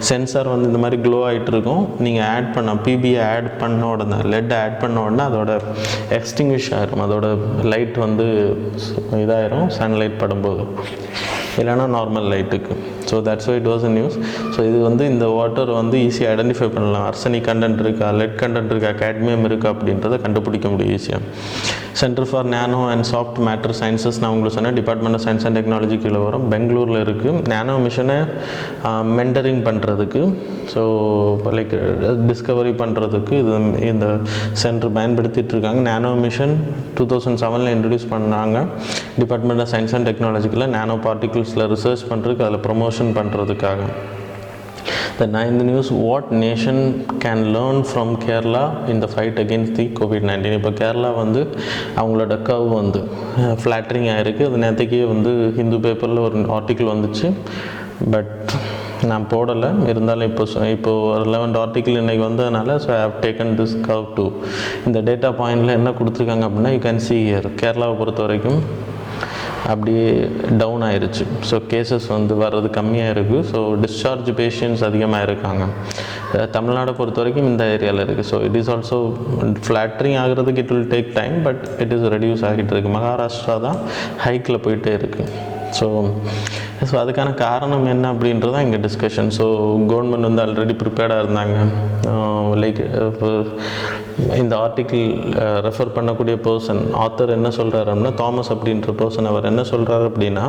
சென்சார் வந்து இந்த மாதிரி க்ளோ ஆகிட்டு இருக்கும். நீங்கள் ஆட் பண்ண பிபியை ஆட் பண்ண உடனே, லெட் ஆட் பண்ண உடனே அதோட எக்ஸ்டிங்விஷ் ஆகிரும், அதோட லைட் வந்து இதாகிரும் சன்லைட் படும்போது, இல்லைன்னா நார்மல் லைட்டுக்கு. So that's why it was a news. So இது வந்து இந்த வாட்டர் வந்து ஈஸியாக ஐடென்டிஃபை பண்ணலாம். அர்சனிக் கண்டென்ட் இருக்கா, லெட் கண்டென்ட் இருக்கா, கேட்மியம் இருக்கா அப்படின்றத கண்டுபிடிக்க முடியும் ஈஸியாக. Centre for nano and soft matter sciences நான் உங்களுக்கு சொன்னேன், department of science and technology கீழே வரும், பெங்களூரில் இருக்குது. நானோ மிஷனை மென்டரிங் பண்ணுறதுக்கு, ஸோ லைக் டிஸ்கவரி பண்ணுறதுக்கு இது இந்த சென்டர் பயன்படுத்திகிட்டு இருக்காங்க. நானோ மிஷன் 2007 இன்ட்ரடியூஸ் பண்ணாங்க. டிபார்ட்மெண்ட் ஆஃப் சயின்ஸ் அண்ட் டெக்னாலஜிக்கில் நானோ பார்ட்டிகிள்ஸில் ரிசர்ச் பண்ணுறதுக்கு, அதில் ப்ரொமோஷன் பண்ணுறதுக்காக. The ninth news, what nation can learn from Kerala in the fight against the COVID-19? இப்போ கேரளா வந்து அவங்களோட கர்வ் வந்து ஃப்ளாட்டரிங் ஆகிருக்கு. அது நேற்றுக்கே வந்து ஹிந்து பேப்பரில் ஒரு ஆர்டிக்கிள் வந்துச்சு, பட் நான் போடலை. இருந்தாலும் இப்போது ரெலவெண்ட் ஆர்டிக்கிள் இன்றைக்கி வந்ததுனால so I have taken this curve too. இந்த டேட்டா பாயிண்டில் என்ன கொடுத்துருக்காங்க அப்படின்னா, யூ கேன் see here கேரளாவை பொறுத்த வரைக்கும் அப்படியே டவுன் ஆயிடுச்சு. ஸோ கேசஸ் வந்து வர்றது கம்மியாக இருக்குது. ஸோ டிஸ்சார்ஜ் பேஷண்ட்ஸ் அதிகமாக இருக்காங்க. தமிழ்நாடை பொறுத்த வரைக்கும் இந்த ஏரியாவில் இருக்குது. So it is also flattening ஆகிறதுக்கு it will take time, but it is reduce ஆகிட்டு இருக்குது. மகாராஷ்டிரா தான் ஹைக்கில் போயிட்டே இருக்குது. ஸோ அதுக்கான காரணம் என்ன அப்படின்றது தான் இங்கே டிஸ்கஷன். ஸோ கவர்மெண்ட் வந்து ஆல்ரெடி ப்ரிப்பேர்டாக இருந்தாங்க. லைக் இந்த ஆர்டிக்கிள் ரெஃபர் பண்ணக்கூடிய பர்சன் ஆத்தர் என்ன சொல்கிறாரு அப்படின்னா, தாமஸ் அப்படின்ற பர்சன், அவர் என்ன சொல்கிறாரு அப்படின்னா,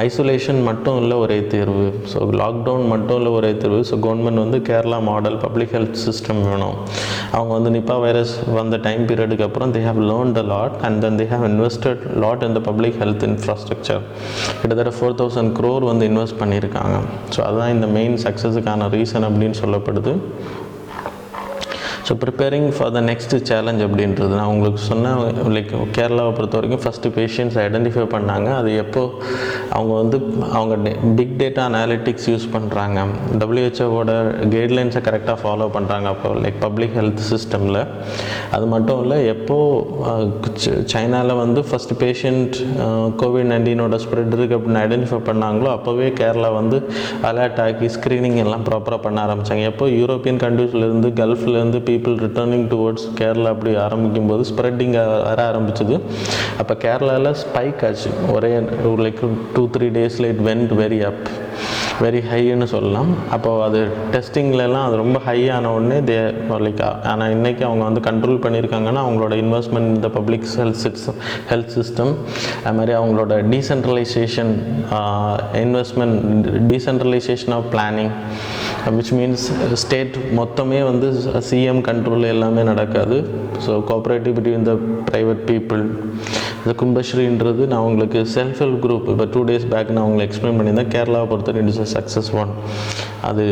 ஐசோலேஷன் மட்டும் இல்லை ஒரே தீர்வு, ஸோ லாக்டவுன் மட்டும் இல்லை ஒரே தீர்வு. ஸோ கவர்மெண்ட் வந்து Kerala model public health system வேணும். அவங்க வந்து நிப்பா வைரஸ் வந்த டைம் பீரியடுக்கு அப்புறம் they have learnt a lot and then they have invested lot in the public health infrastructure. கிட்டத்தட்ட 4,000 crore வந்து இன்வெஸ்ட் பண்ணியிருக்காங்க. ஸோ அதுதான் இந்த மெயின் சக்ஸஸுக்கான ரீசன் அப்படின்னு சொல்லப்படுது. So preparing for the next challenge அப்படின்றது நான் உங்களுக்கு சொன்னேன். லைக் கேரளாவை பொறுத்த வரைக்கும் ஃபஸ்ட்டு பேஷண்ட்ஸ் ஐடென்டிஃபை பண்ணாங்க. அது எப்போது அவங்க வந்து அவங்க பிக் டேட்டா அனாலிட்டிக்ஸ் யூஸ் பண்ணுறாங்க, WHO கைட்லைன்ஸை கரெக்டாக ஃபாலோ பண்ணுறாங்க. அப்போ லைக் பப்ளிக் ஹெல்த் சிஸ்டமில் அது மட்டும் இல்லை, எப்போது சைனாவில் வந்து ஃபஸ்ட்டு பேஷண்ட் COVID-19 ஸ்ப்ரெட் இருக்குது அப்படின்னு ஐடென்டிஃபை பண்ணாங்களோ அப்போவே கேரளா வந்து அலர்ட் ஆகி ஸ்க்ரீனிங் எல்லாம் ப்ராப்பராக பண்ண ஆரம்பித்தாங்க. எப்போ யூரோப்பியன் கண்ட்ரீஸ்லேருந்து கல்ஃப்லேருந்து பீப்புள் ரிட்டர்னிங் டுவர்ட்ஸ் கேரளா அப்படி ஆரம்பிக்கும் போது ஸ்ப்ரெட்டிங் வர ஆரம்பிச்சது. அப்போ கேரளாவில் ஸ்பைக் ஆச்சு. ஒரே லைக் 2-3 daysல இட் வென்ட் வெரி ஹைன்னு சொல்லலாம். அப்போது அது டெஸ்டிங்லலாம் அது ரொம்ப ஹை ஆன உடனே லைக் ஆனால் இன்றைக்கி அவங்க வந்து கண்ட்ரோல் பண்ணியிருக்காங்கன்னா அவங்களோட இன்வெஸ்ட்மெண்ட் இந்த பப்ளிக் ஹெல்த் சிஸ்டம், அது மாதிரி அவங்களோட decentralisation investment, decentralisation of planning, which means state மொத்தமே வந்து சிஎம் கண்ட்ரோல் எல்லாமே நடக்காது. So cooperative between the private people. இந்த கும்பஸ்ரீன்றது நான் உங்களுக்கு செல்ஃப் ஹெல்ப் குரூப் இப்போ 2 days பேக் நான் உங்களுக்கு எக்ஸ்பிளைன் பண்ணியிருந்தேன். கேரளாவை பொறுத்த it is a success one. அது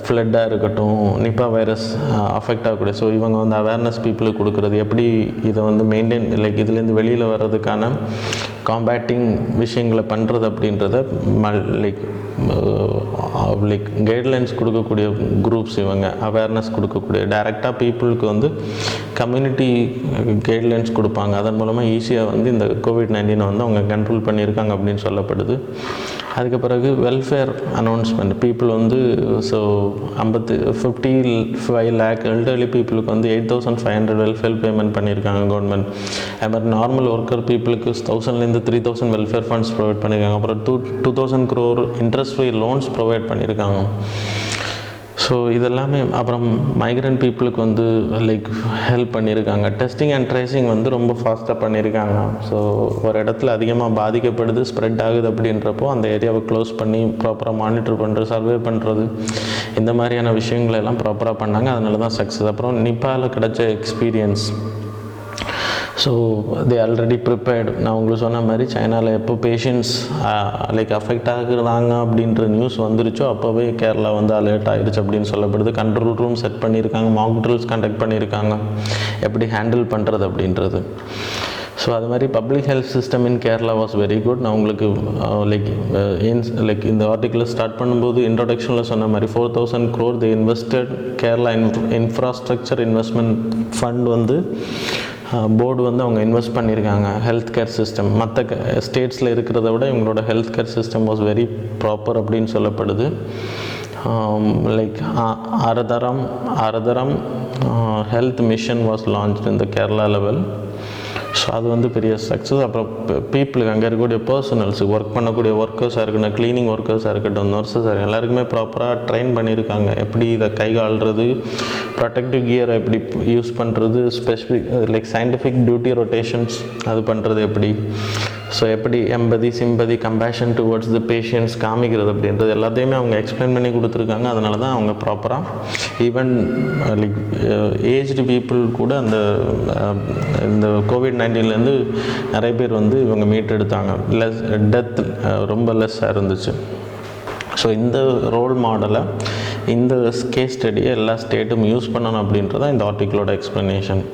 ஃப்ளட்டாக இருக்கட்டும், நிப்பா வைரஸ் அஃபெக்ட் ஆகக்கூடிய, ஸோ இவங்க வந்து அவேர்னஸ் பீப்புளுக்கு கொடுக்குறது, எப்படி இதை வந்து மெயின்டைன் லைக் இதுலேருந்து வெளியில் வர்றதுக்கான காம்பேட்டிங் விஷயங்களை பண்ணுறது அப்படின்றத லைக் கைட்லைன்ஸ் கொடுக்கக்கூடிய குரூப்ஸ் இவங்க, அவேர்னஸ் கொடுக்கக்கூடிய டைரெக்டாக பீப்புளுக்கு வந்து கம்யூனிட்டி கைட்லைன்ஸ் கொடுப்பாங்க. அதன் மூலமாக ஈஸியாக வந்து இந்த COVID-19 வந்து அவங்க கண்ட்ரோல் பண்ணியிருக்காங்க அப்படின்னு சொல்லப்படுது. அதுக்கு பிறகு வெல்ஃபேர் அனௌன்ஸ்மெண்ட், பீப்புள் வந்து ஸோ 55 lakh எல்டர்லி பீப்புளுக்கு வந்து 8,500 வெல்ஃபேர் பேமெண்ட் பண்ணியிருக்காங்க கவர்மெண்ட். அது மாதிரி நார்மல் ஒர்க்கர் பீப்புளுக்கு 1,000லேருந்து 3,000 வெல்ஃபேர் ஃபண்ட்ஸ் ப்ரொவைட் பண்ணியிருக்காங்க. அப்புறம் 2,000 crore interest free loans provide பண்ணியிருக்காங்க. ஸோ இதெல்லாமே அப்புறம் மைக்ரண்ட் பீப்புளுக்கு வந்து லைக் ஹெல்ப் பண்ணியிருக்காங்க. டெஸ்டிங் அண்ட் ட்ரேசிங் வந்து ரொம்ப ஃபாஸ்ட்டாக பண்ணியிருக்காங்க. ஸோ ஒரு இடத்துல அதிகமாக பாதிக்கப்படுது, ஸ்ப்ரெட் ஆகுது அப்படின்றப்போ அந்த ஏரியாவை க்ளோஸ் பண்ணி ப்ராப்பராக மானிட்டர் பண்ணுறது, சர்வே பண்ணுறது, இந்த மாதிரியான விஷயங்களை எல்லாம் ப்ராப்பராக பண்ணாங்க. அதனால தான் சக்ஸஸ். அப்புறம் நிப்பாவில் கிடைச்ச experience, so they already prepared. நான் உங்களுக்கு சொன்ன மாதிரி சைனாவில் எப்போ பேஷண்ட்ஸ் லைக் அஃபெக்ட் ஆகுறாங்க அப்படின்ற நியூஸ் வந்துருச்சோ அப்போவே கேரளா வந்து அலர்ட் ஆகிடுச்சு அப்படின்னு சொல்லப்படுது. கண்ட்ரோல் ரூம் செட் பண்ணியிருக்காங்க, மாக் ட்ரில்ஸ் கண்டக்ட் பண்ணியிருக்காங்க, எப்படி ஹேண்டில் பண்ணுறது அப்படின்றது. ஸோ அது மாதிரி public health system in Kerala was very good. நான் உங்களுக்கு லைக் இந்த ஆர்டிக்கிள் ஸ்டார்ட் பண்ணும்போது இன்ட்ரொடக்ஷனில் சொன்ன மாதிரி 4,000 crore they invested Kerala infrastructure investment fund வந்து போர்டு வந்து அவங்க இன்வெஸ்ட் பண்ணியிருக்காங்க. ஹெல்த் கேர் சிஸ்டம் மற்ற ஸ்டேட்ஸில் இருக்கிறத விட இவங்களோட health care system was very proper அப்படின்னு சொல்லப்படுது. Like Aardram health mission was launched இந்த கேரளா லெவல். ஸோ அது வந்து பெரிய சக்ஸஸ். அப்புறம் பீப்புளுக்கு அங்கே இருக்கக்கூடிய பர்சனல்ஸுக்கு ஒர்க் பண்ணக்கூடிய ஒர்க்கர்ஸாக இருக்கட்டும், க்ளீனிங் ஒர்க்கர்ஸாக இருக்கட்டும், நர்ஸஸாக இருக்கட்டும், எல்லாருக்குமே ப்ராப்பராக ட்ரெயின் பண்ணியிருக்காங்க. எப்படி இதை கைகால்றது, ப்ரொடெக்டிவ் கியரை எப்படி யூஸ் பண்ணுறது, specific like scientific duty rotations அது பண்ணுறது எப்படி, ஸோ எப்படி empathy, sympathy, compassion towards the patients காமிக்கிறது அப்படின்றது எல்லாத்தையுமே அவங்க எக்ஸ்பிளைன் பண்ணி கொடுத்துருக்காங்க. அதனால தான் அவங்க ப்ராப்பராக ஈவன் லைக் ஏஜ்டு பீப்புள் கூட அந்த இந்த COVID-19லேருந்து நிறைய பேர் வந்து இவங்க மீட் எடுத்தாங்க. டெத் ரொம்ப லெஸ்ஸாக இருந்துச்சு. ஸோ இந்த ரோல் மாடலை, இந்த கேஸ் ஸ்டடியை எல்லா ஸ்டேட்டும் யூஸ் பண்ணணும் அப்படின்றதான் இந்த ஆர்டிக்கிளோட எக்ஸ்ப்ளனேஷன்.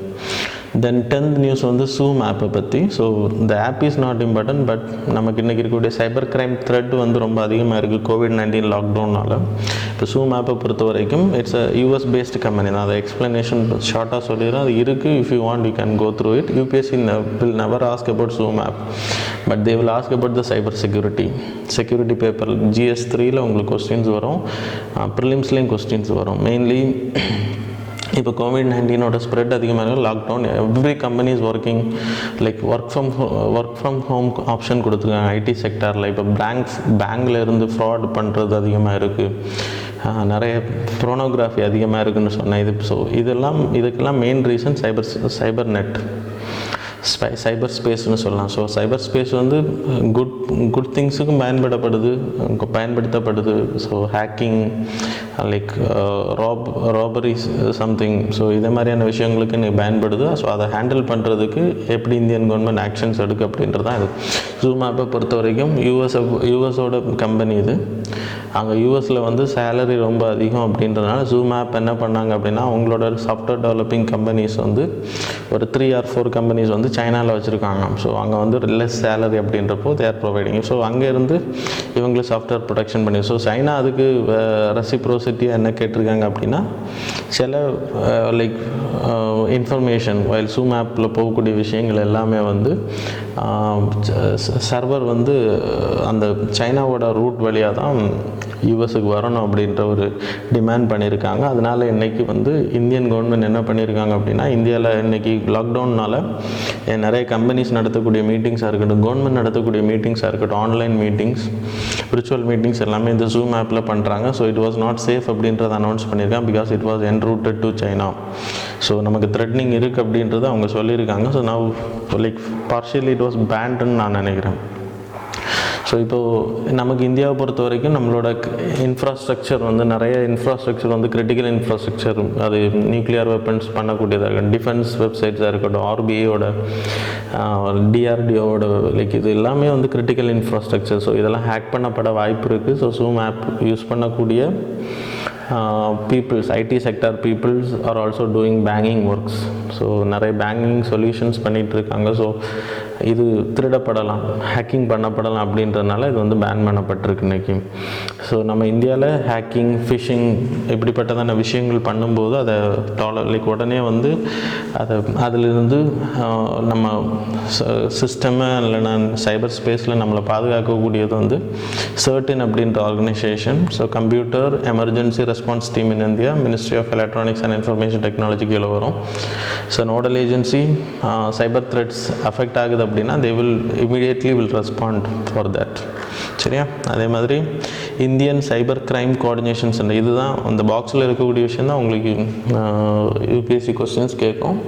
தென் 10th நியூஸ் வந்து Zoom ஆப்பை பற்றி. ஸோ இந்த app is not important, but நமக்கு இன்றைக்கி இருக்கக்கூடிய சைபர் கிரைம் த்ரெட் வந்து ரொம்ப அதிகமாக இருக்குது COVID-19 லாக்டவுனால். இப்போ Zoom ஆப்பை பொறுத்த வரைக்கும் it's a US based company தான். அதை எக்ஸ்ப்ளனேஷன் ஷார்ட்டாக சொல்லிடுறேன். அது இருக்குது, if you want you can go through it. UPSC will never ask about Zoom app, but they will ask about the cyber security paper GS3ல உங்களுக்கு கொஸ்டின்ஸ் வரும், ப்ரிலிம்ஸ்லேயும் questions வரும். மெயின்லி இப்போ COVID-19 ஸ்ப்ரெட் அதிகமாக இருக்குது, lockdown, every company is working like work from home option கொடுத்துருக்காங்க ID செக்டாரில். இப்போ பேங்க்ல இருந்து ஃப்ராட் பண்ணுறது அதிகமாக இருக்குது, நிறைய ப்ரோனோகிராஃபி அதிகமாக இருக்குதுன்னு சொன்னேன். ஸோ இதுக்கெல்லாம் main reason cyber net, cyber ஸ்பேஸ்னு சொல்லலாம். ஸோ சைபர் ஸ்பேஸ் வந்து குட் திங்ஸுக்கும் பயன்படுத்தப்படுது. So hacking, like robberies something, so இதே மாதிரியான விஷயங்களுக்கு இன்றைக்கி பயன்படுது. ஸோ அதை ஹேண்டில் பண்ணுறதுக்கு எப்படி இந்தியன் கவர்மெண்ட் ஆக்ஷன்ஸ் எடுக்கு அப்படின்றது தான் இது. Zoom ஆப்பை பொறுத்த வரைக்கும் யூஎஸோட கம்பெனி இது. அங்கே யூஎஸில் வந்து சேலரி ரொம்ப அதிகம் அப்படின்றதுனால Zoom ஆப் என்ன பண்ணாங்க அப்படின்னா, அவங்களோட சாஃப்ட்வேர் டெவலப்பிங் கம்பெனிஸ் வந்து ஒரு 3 or 4 கம்பெனிஸ் வந்து சைனாவில் வச்சுருக்காங்க. ஸோ அங்கே வந்து லெஸ் சேலரி அப்படின்றப்போ தேர் ப்ரொவைடிங். ஸோ அங்கேருந்து இவங்களுக்கு சாஃப்ட்வேர் ப்ரொடக்ஷன் பண்ணி, ஸோ சைனா அதுக்கு ரெசிப்ரோசிட்டியாக என்ன கேட்டிருக்காங்க அப்படின்னா, சில லைக் இன்ஃபர்மேஷன் வைல் Zoom ஆப்பில் போகக்கூடிய விஷயங்கள் எல்லாமே வந்து சர்வர் வந்து அந்த சைனாவோட ரூட் வழியாக தான் யூஎஸ்க்கு வரணும் அப்படின்ற ஒரு டிமாண்ட் பண்ணியிருக்காங்க. அதனால் இன்றைக்கி வந்து இந்தியன் கவர்மெண்ட் என்ன பண்ணியிருக்காங்க அப்படின்னா, இந்தியாவில் இன்றைக்கி லாக்டவுனால் நிறைய கம்பெனிஸ் நடத்தக்கூடிய மீட்டிங்ஸாக இருக்கட்டும், கவர்மெண்ட் நடத்தக்கூடிய மீட்டிங்ஸாக இருக்கட்டும், ஆன்லைன் மீட்டிங்ஸ், விர்ச்சுவல் மீட்டிங்ஸ் எல்லாமே இந்த Zoom ஆப்பில் பண்ணுறாங்க. So it was not safe அப்படின்றத அனௌன்ஸ் பண்ணியிருக்காங்க, because it was enrouted to China. So நமக்கு த்ரெட்னிங் இருக்குது அப்படின்றத அவங்க சொல்லியிருக்காங்க. ஸோ நான் லைக் பார்ஷியலி இட் வாஸ் பேண்டுன்னு நான் நினைக்கிறேன். ஸோ இப்போது நமக்கு இந்தியாவை பொறுத்த வரைக்கும் நம்மளோட இன்ஃப்ராஸ்ட்ரக்சர் வந்து நிறைய இன்ஃப்ராஸ்ட்ரக்சர் வந்து கிரிட்டிக்கல் இன்ஃப்ராஸ்ட்ரக்சர், அது நியூக்ளியர் வெப்பன்ஸ் பண்ணக்கூடியதாக இருக்கட்டும், டிஃபென்ஸ் வெப்சைட்ஸாக இருக்கட்டும், RBIயோட DRDOவோட லைக் இது எல்லாமே வந்து கிரிட்டிக்கல் இன்ஃப்ராஸ்ட்ரக்சர். ஸோ இதெல்லாம் ஹேக் பண்ணப்பட வாய்ப்பு இருக்குது. ஸோ Zoom ஆப் யூஸ் பண்ணக்கூடிய peoples, IT sector peoples are also doing banking works. So நிறைய பேங்கிங் சொல்யூஷன்ஸ் பண்ணிகிட்ருக்காங்க. ஸோ இது திருடப்படலாம், ஹேக்கிங் பண்ணப்படலாம் அப்படின்றதுனால இது வந்து பேன் பண்ணப்பட்டிருக்கு இன்றைக்கி. ஸோ நம்ம இந்தியாவில் ஹேக்கிங், ஃபிஷிங் இப்படிப்பட்டதான விஷயங்கள் பண்ணும்போது அதை லைக் உடனே வந்து அதிலிருந்து நம்ம சிஸ்டமை இல்லைனா சைபர் ஸ்பேஸில் நம்மளை பாதுகாக்கக்கூடியது வந்து CERT-IN அப்படின்ற organisation. So computer emergency response team in India, ministry of electronics and information technology கீழே வரும். So nodal agency cyber threats affect ஆகுது அப்படின்னா they will immediately respond for that. சரியா? அதே மாதிரி Indian cyber crime coordination centre, இதுதான் அந்த பாக்ஸில் இருக்கக்கூடிய விஷயம் தான் உங்களுக்கு UPSC கொஸ்டின்ஸ் கேட்கும்.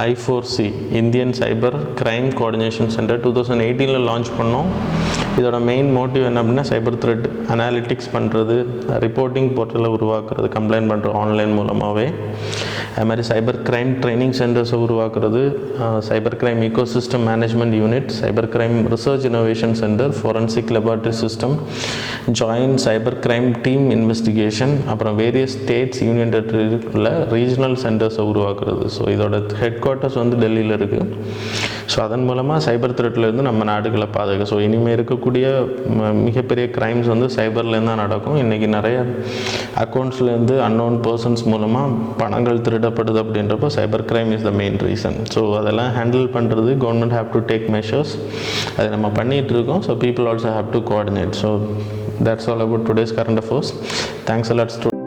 I4C Indian cyber crime coordination centre 2018 launch பண்ணோம். இதோட மெயின் மோட்டிவ் என்ன அப்படின்னா, சைபர் த்ரெட் அனாலிட்டிக்ஸ் பண்ணுறது, ரிப்போர்ட்டிங் போர்ட்டலை உருவாக்குறது, கம்ப்ளைண்ட் பண்ணுறது ஆன்லைன் மூலமாகவே. அது மாதிரி சைபர் கிரைம் ட்ரைனிங் சென்டர்ஸை உருவாக்குறது, cyber crime ecosystem management unit, cyber crime research innovation centre, forensic laboratory system, joint cyber crime team investigation, அப்புறம் வேரியஸ் ஸ்டேட்ஸ் யூனியன் டெரிட்டரியில் ரீஜனல் சென்டர்ஸை உருவாக்குறது. ஸோ இதோட ஹெட் குவார்ட்டர்ஸ் வந்து டெல்லியில் இருக்குது. ஸோ அதன் மூலமாக சைபர் த்ரெட்லேருந்து நம்ம நாடுகளை பாதுகாக்க. ஸோ இனிமேல் இருக்கக்கூடிய மிகப்பெரிய கிரைம்ஸ் வந்து சைபர்லேருந்து தான் நடக்கும். இன்றைக்கி நிறைய அக்கௌண்ட்ஸ்லேருந்து அன்னோன் பர்சன்ஸ் மூலமாக பணங்கள் திருடப்படுது அப்படின்றப்போ cyber crime is the main reason. So அதெல்லாம் ஹேண்டில் பண்ணுறது government have to take measures. அதை நம்ம பண்ணிகிட்டு இருக்கோம். So people also have to coordinate. So that's all about today's current affairs. Thanks a lot.